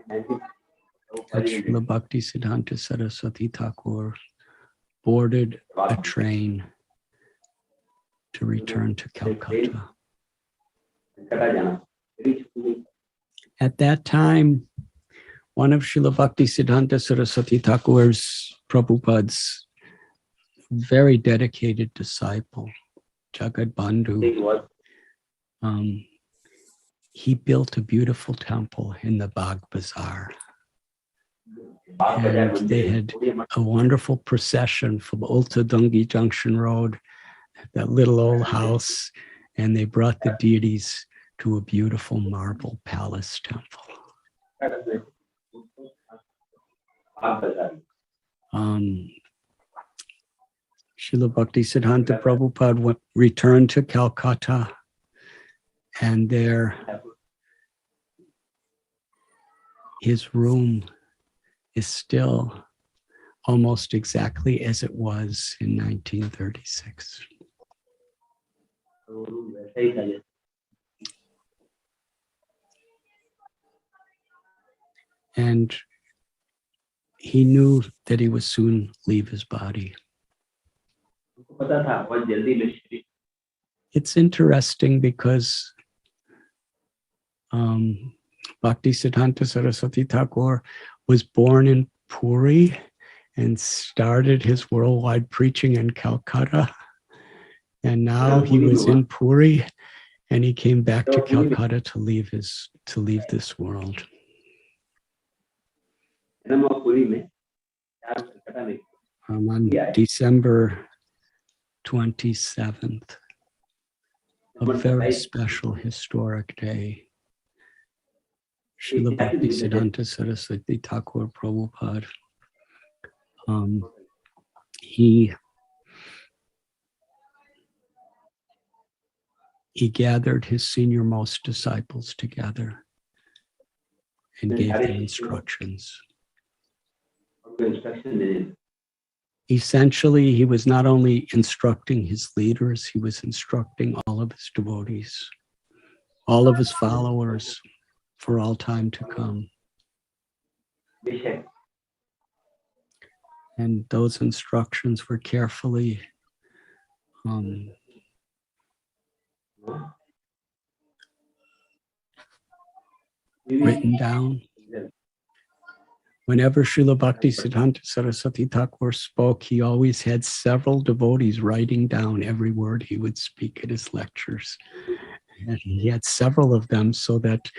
that Srila Bhakti Siddhanta Saraswati Thakur boarded a train to return to Kolkata. At that time, one of Srila Bhakti Siddhanta Saraswati Thakur's, Prabhupada's very dedicated disciple, Jagat Bandhu, he built a beautiful temple in the Bagh Bazaar. And they had a wonderful procession from Ulta Dungi Junction Road, that little old house, and they brought the deities to a beautiful marble palace temple. Srila Bhakti Siddhanta Prabhupada returned to Calcutta, and there his room is still almost exactly as it was in 1936. And he knew that he would soon leave his body. It's interesting because Bhakti Siddhanta Saraswati Thakur was born in Puri and started his worldwide preaching in Calcutta. And now he was in Puri and he came back to Calcutta to leave this world. On December 27th, a very special historic day, Srila Bhakti Siddhanta Saraswati Thakur Prabhupada, he gathered his senior-most disciples together and gave them instructions. Essentially, he was not only instructing his leaders, he was instructing all of his devotees, all of his followers for all time to come. And those instructions were carefully written down. Whenever Srila Bhakti Siddhanta Saraswati Thakur spoke, he always had several devotees writing down every word he would speak at his lectures. And he had several of them so that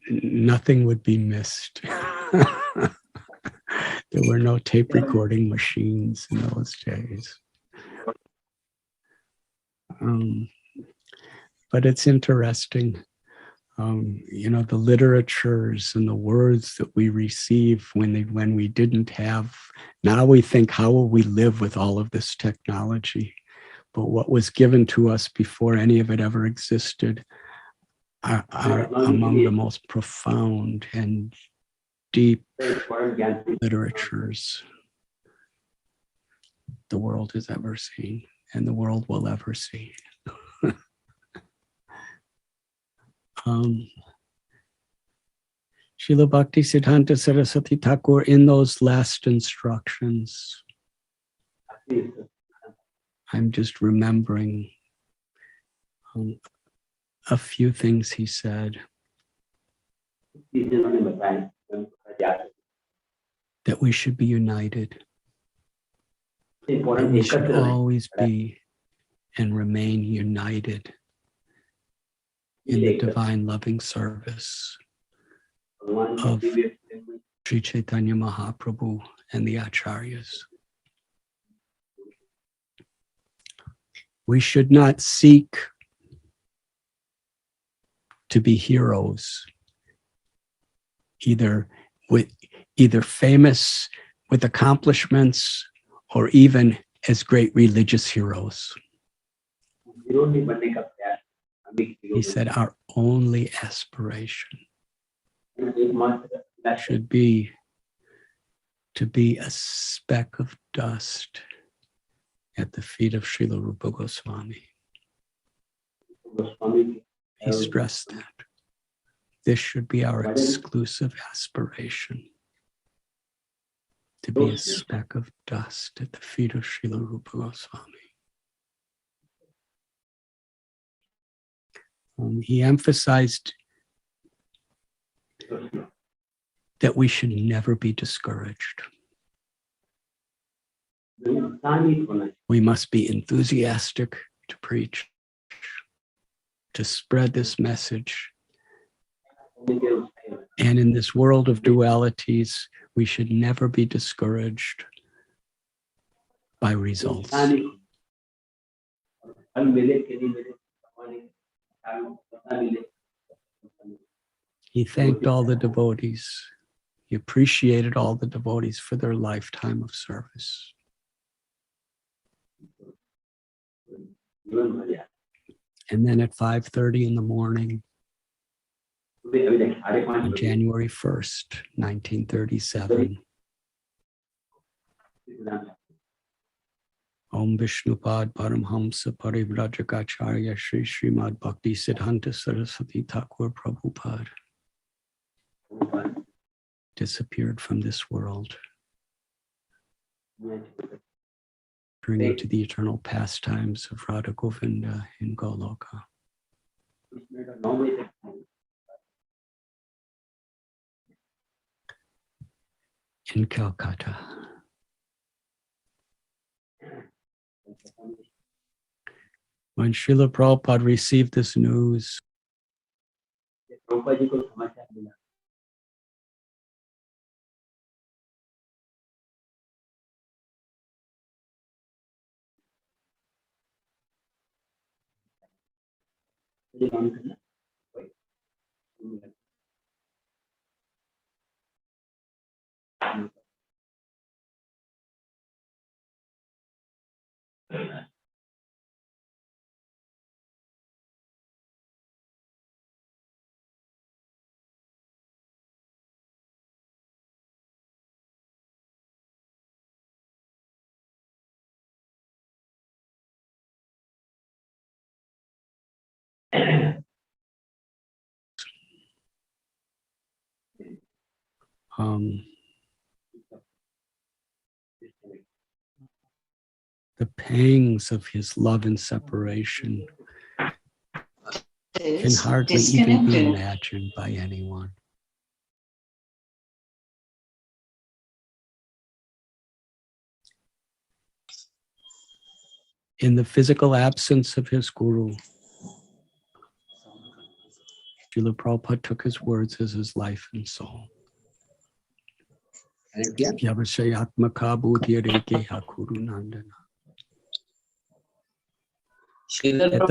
nothing would be missed. There were no tape recording machines in those days. But it's interesting. The literatures and the words that we receive when we didn't have, now we think, how will we live with all of this technology? But what was given to us before any of it ever existed are among the most profound and deep literatures the world has ever seen and the world will ever see. Srila Bhakti Siddhanta Saraswati Thakur, in those last instructions, I'm just remembering a few things he said. That we should be united. That we should always be and remain united in the divine loving service of Sri Chaitanya Mahaprabhu and the Acharyas. We should not seek to be heroes, either famous with accomplishments or even as great religious heroes. He said our only aspiration should be to be a speck of dust at the feet of Srila Rupa Goswami. He stressed that. This should be our exclusive aspiration, to be a speck of dust at the feet of Srila Rupa Goswami. He emphasized that we should never be discouraged. We must be enthusiastic to preach, to spread this message. And in this world of dualities, we should never be discouraged by results. He thanked all the devotees. He appreciated all the devotees for their lifetime of service. And then at 5:30 in the morning, on January 1st, 1937, Om Vishnupad Paramhamsa Parivrajagacharya Sri Srimad Bhakti Siddhanta Saraswati Thakur Prabhupada disappeared from this world, returning to the eternal pastimes of Radha Govinda in Goloka. In Kolkata. When Srila Prabhupada received this news, the pangs of his love and separation can hardly even be imagined by anyone. In the physical absence of his guru, Srila Prabhupada took his words as his life and soul. At their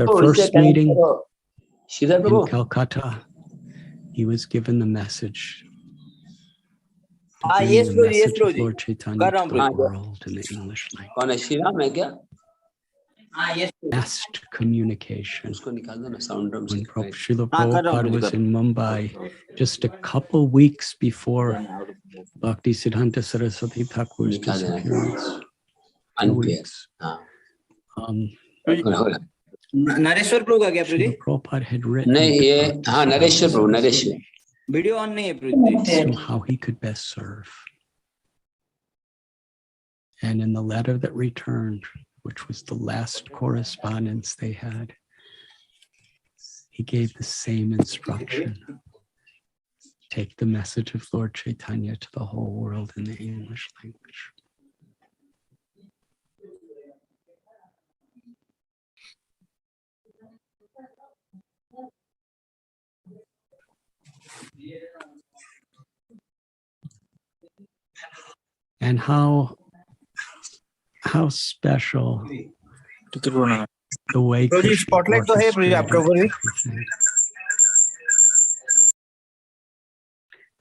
first meeting in Kolkata, he was given the message to bring the message of Lord Chaitanya to the world in the English language. Fast communication. When Srila Prabhupada was in Mumbai, just a couple weeks before Bhakti Siddhanta Saraswati Thakur's disappearance, weeks. नरेश्वर प्रभु का क्या प्रभु जी? Prabhupada had written नहीं ये हाँ नरेश्वर प्रभु नरेश्वर video on नहीं है प्रभु जी. as to how he could best serve. And in the letter that returned, which was the last correspondence they had, he gave the same instruction. Take the message of Lord Chaitanya to the whole world in the English language. And how special the way Krishna orchestrated everything.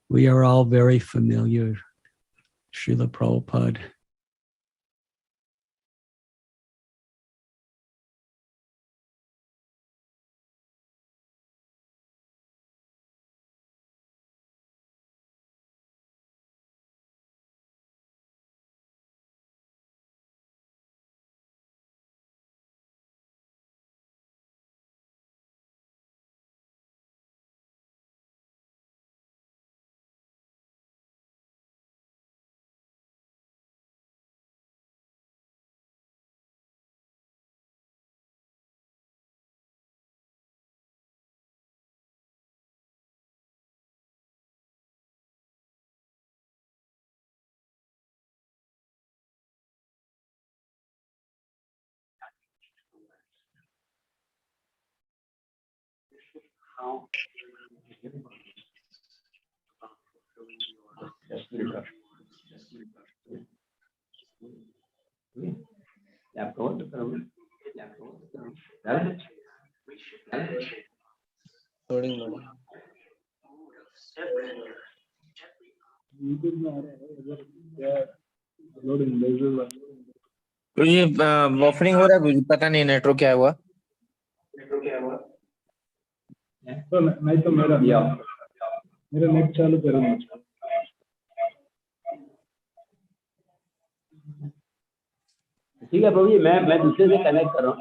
We are all very familiar, Srila Prabhupada. ये buffering हो रहा है, पता नहीं network क्या हुआ. तो नहीं तो मेरा नेट चालू करो. ठीक है प्रभु जी मैं दूसरे से कनेक्ट कर रहा हूँ.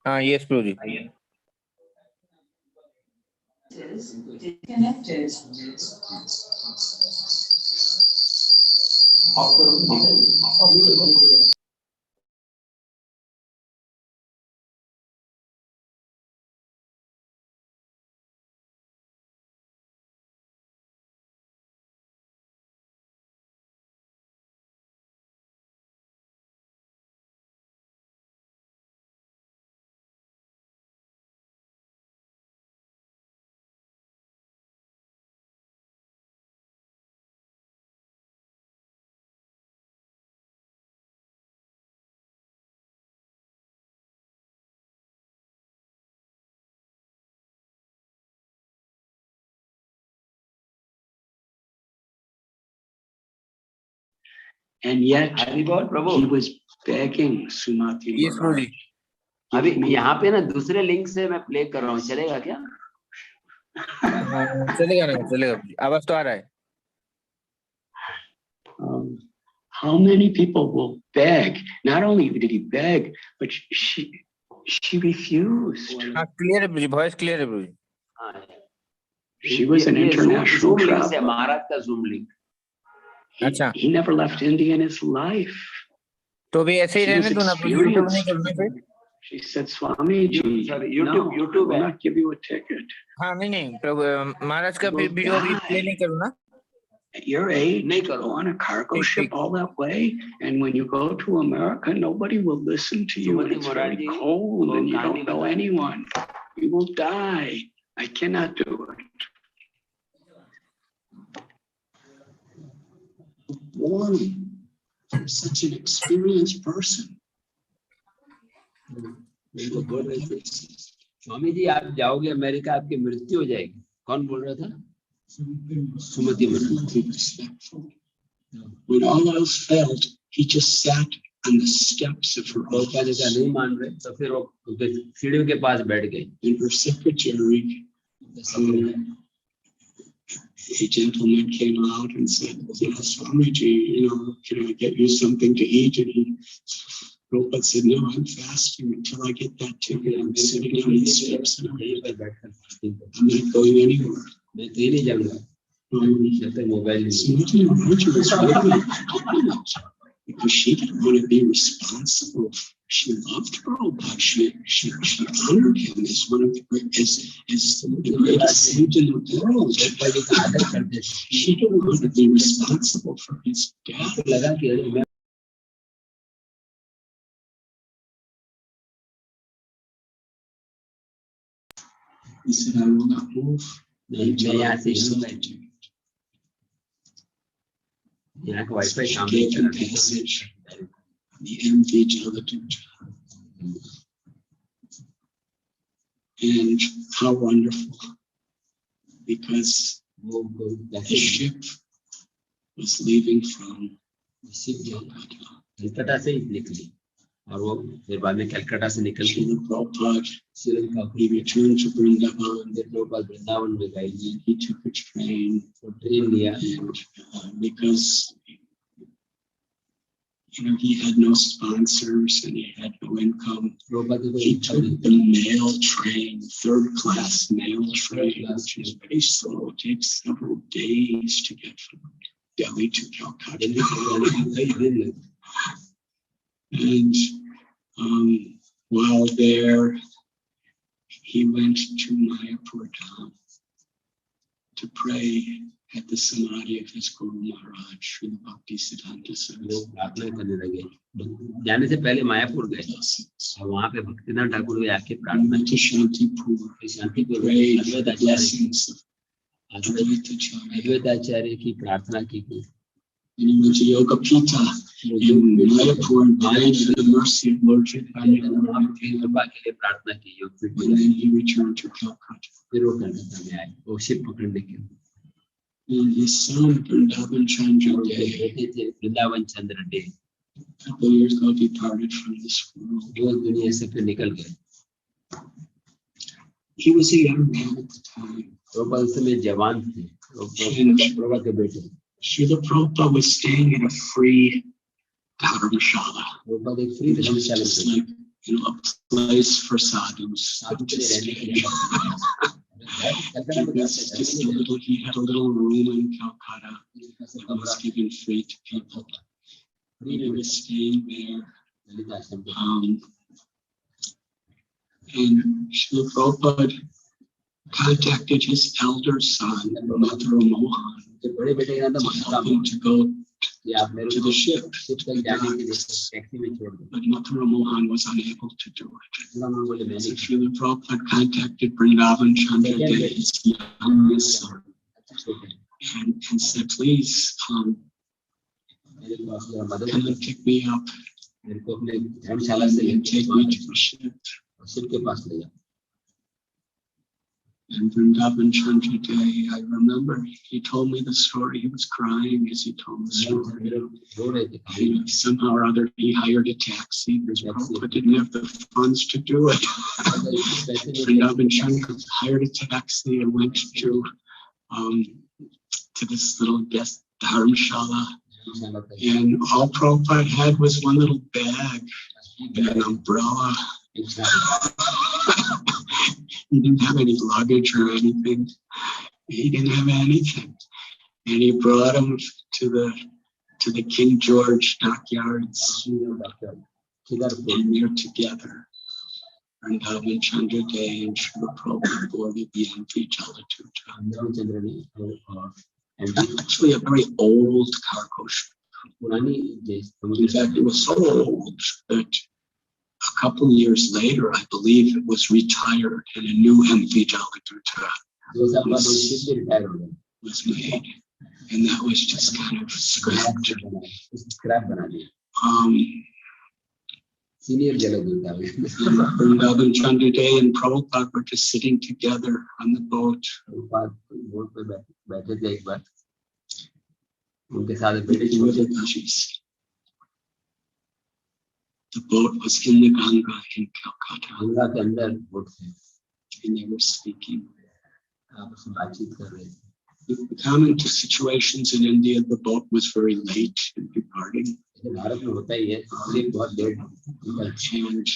हाँ yes Prabhu ji. And yet he was begging Sumati Maharaj. अभी यहाँ पे ना दूसरे लिंक से मैं प्ले कर रहा हूँ, चलेगा क्या? चलेगा ना, चलेगा. आवाज तो आ रहा है. How many people will beg? Not only did he beg, but she refused. Clear है, voice clear है प्रभु. She was an international traveler. महाराज का Zoom link. अच्छा. He never left India in his life. तो भी ऐसे ही रहने दो ना, YouTube नहीं करना फिर. She said, Swami ji, YouTube will not give you a ticket. हाँ नहीं प्रभु महाराज का फिर वीडियो भी प्ले नहीं करूँ ना. At your age, go on a cargo ship all that way, and when you go to America, nobody will listen to you, and it's very cold, and you don't know anyone. You will die. I cannot do it. Born from such an experienced person. Swami ji आप जाओगे America, आपकी मृत्यु हो जाएगी. कौन बोल रहा था? सुमति महाराज. When all else failed, he just sat on the steps of her office. नहीं मान रहे तो फिर वो सीढ़ियों के पास बैठ गए. And her secretary a gentleman came out and said, Swamiji, can I get you something to eat? And Prabhupada said, no, I'm fasting until I get that ticket. I'm sitting on the steps and I'm not going anywhere. Swamiji was because she didn't want to be responsible. She loved Prabhupada. She honored him as one of the greatest saint in the world. She didn't want to be responsible for his death. He said, I will not move until I receive the ticket. She gave him passage. The MV Jaladuta. And how wonderful, because the ship was leaving from Kolkata. और वो फिर बाद में कलकत्ता से निकल के Prabhupada, he returned to Vrindavan. Prabhupada Vrindavan में गए. He took a train. Train लिया. And because he had no sponsors and he had no income, he took the mail train, third-class mail train, which is very slow. It takes several days to get from Delhi to Calcutta. And while there, he went to Mayapur Dham to pray at the samadhi of his Guru Maharaj, Srila Bhaktisiddhanta Saraswati. जाने से पहले मायापुर गए और वहाँ पे भक्तिनाथ ठाकुर भी आके प्रार्थना to Shantipur, prayed the blessings of Advaitacharya की प्रार्थना की गई. And he went to Yoga Pita in Mayapur and prayed for the mercy of Lord Chaitanya. And then he returned to Calcutta. And his son, Vrindavan Chandra Day, a couple years ago, departed from this world. He was a young man at the time. And Srila Prabhupada was staying in a free dharamshala. It was just like, a place for sadhus to stay. He had a little room in Calcutta that was given free to people. He was staying there. And Srila Prabhupada contacted his elder son, Mathura Mohan, to help him to go to the ship. But Mathura Mohan was unable to do it. So Srila Prabhupada contacted Vrindavan Chandra Day, his youngest son, and said, please come and pick me up and take me to the ship. And Vrindavan Chandra Day, I remember he told me the story. He was crying as he told the story. And somehow or other, he hired a taxi because Prabhupada didn't have the funds to do it. Vrindavan Chandra hired a taxi and went to this little guest dharamshala. And all Prabhupada had was one little bag and an umbrella. He didn't have any luggage or anything. He didn't have anything. And he brought him to the King George dockyards. And we were together. Vrindavan Chandra Day and Srila Prabhupada boarded the MV Jaladuta. And actually a very old cargo ship. In fact, it was so old that a couple years later, I believe it was retired and a new MV Jaladuta was made. And that was just kind of scrapped. Vrindavan Chandra Day and Prabhupada were just sitting together on the boat. The boat was in the Ganga in Calcutta. And they were speaking. Common to situations in India, the boat was very late in departing. Bharat में होता ही है, ये बहुत late And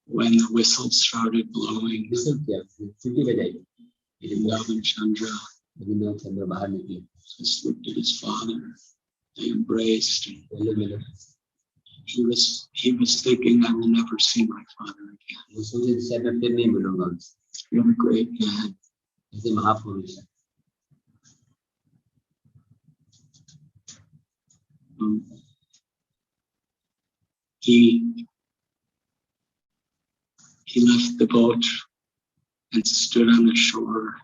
when the whistle started blowing, छुट्टी बजाई, Navin Chandra Rabindranath चंद्र बाहर निकले, just looked at his father. They embraced. पहले मिले, He was thinking, I will never see my father again. वो सोचे शायद मैं फिर नहीं मिलूंगा उनसे, What a great man. ऐसे महापुरुष है। He left the boat and stood on the shore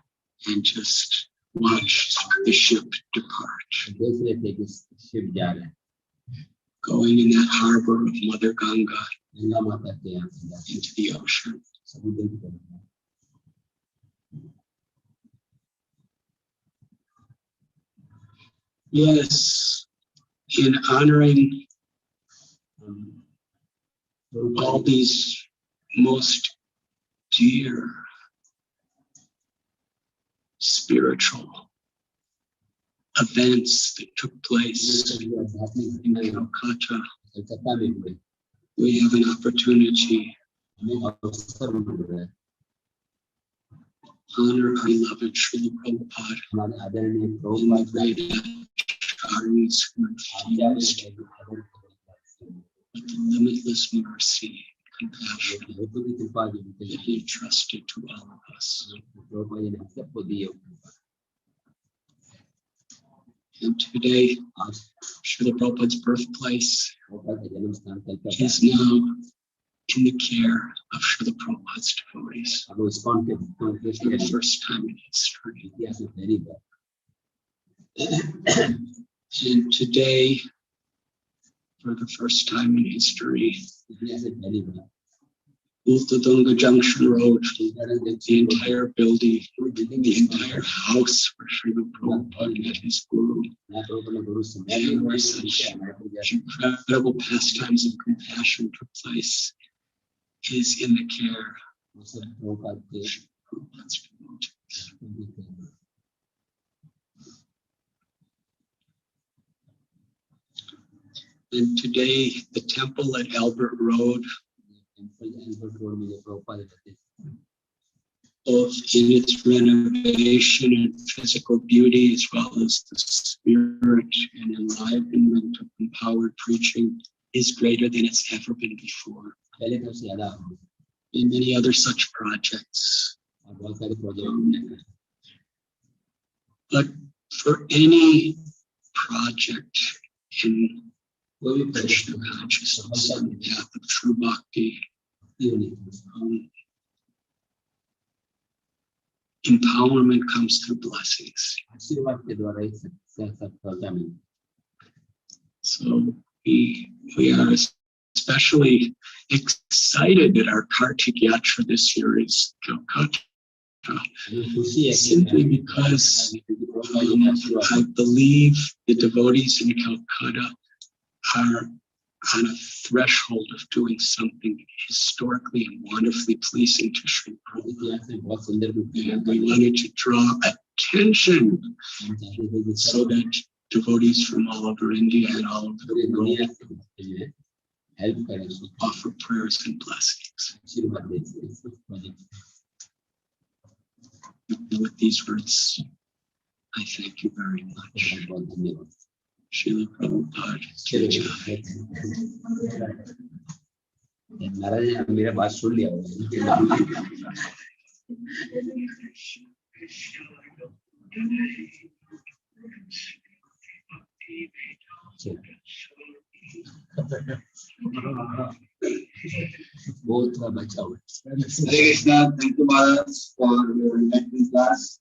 and just watched the ship depart. देख रहे थे कि शिप जा रहा है, going in that harbor of Mother Ganga Ganga माता के यहाँ से जाते into the ocean. समुद्र की तरफ। Yes, in honoring all these most dear spiritual events that took place in Kolkata, Calcutta में हुए, we have an opportunity हमें अवसर मिल रहा है, honor our beloved Srila Prabhupada हमारे आदरणीय and the Prabhupada great acharyas who infused with the limitless mercy and compassion भगवतों की कृपा जो that he entrusted to all of us. Prabhupada ji ने हम सबको दी है। And today, आज Srila Prabhupada's birthplace प्रभुपाद का जन्म स्थान Calcutta is now in the care of Srila Prabhupada's devotees अब इस्कॉन के for the first time in history. इतिहास में पहली बार। And today, for the first time in history, इतिहास में पहली बार Ultadunga Junction Road, the entire building, the entire house where Srila Prabhupada met his guru, and where such incredible pastimes of compassion took place, is in the care of Prabhupada's devotees. And today, the temple at Albert Road, both in its renovation and physical beauty, as well as the spirit and enlivenment of empowered preaching, is greater than it's ever been before. In many other such projects. But for any project in Krishna consciousness and the path of true bhakti, empowerment comes through blessings. So we are especially excited that our Kartik Yatra this year is Kolkata, simply because I believe the devotees in Kolkata are on a threshold of doing something historically and wonderfully pleasing to Sri Prabhupada. And we wanted to draw attention so that devotees from all over India and all over the world offer prayers and blessings. With these words, I thank you very much. Srila Prabhupada ki jai. महाराज ने मेरा बात सुन लिया बहुत बचा हुआ। Hare Krishna, thank you Maharaj for your enlightening class.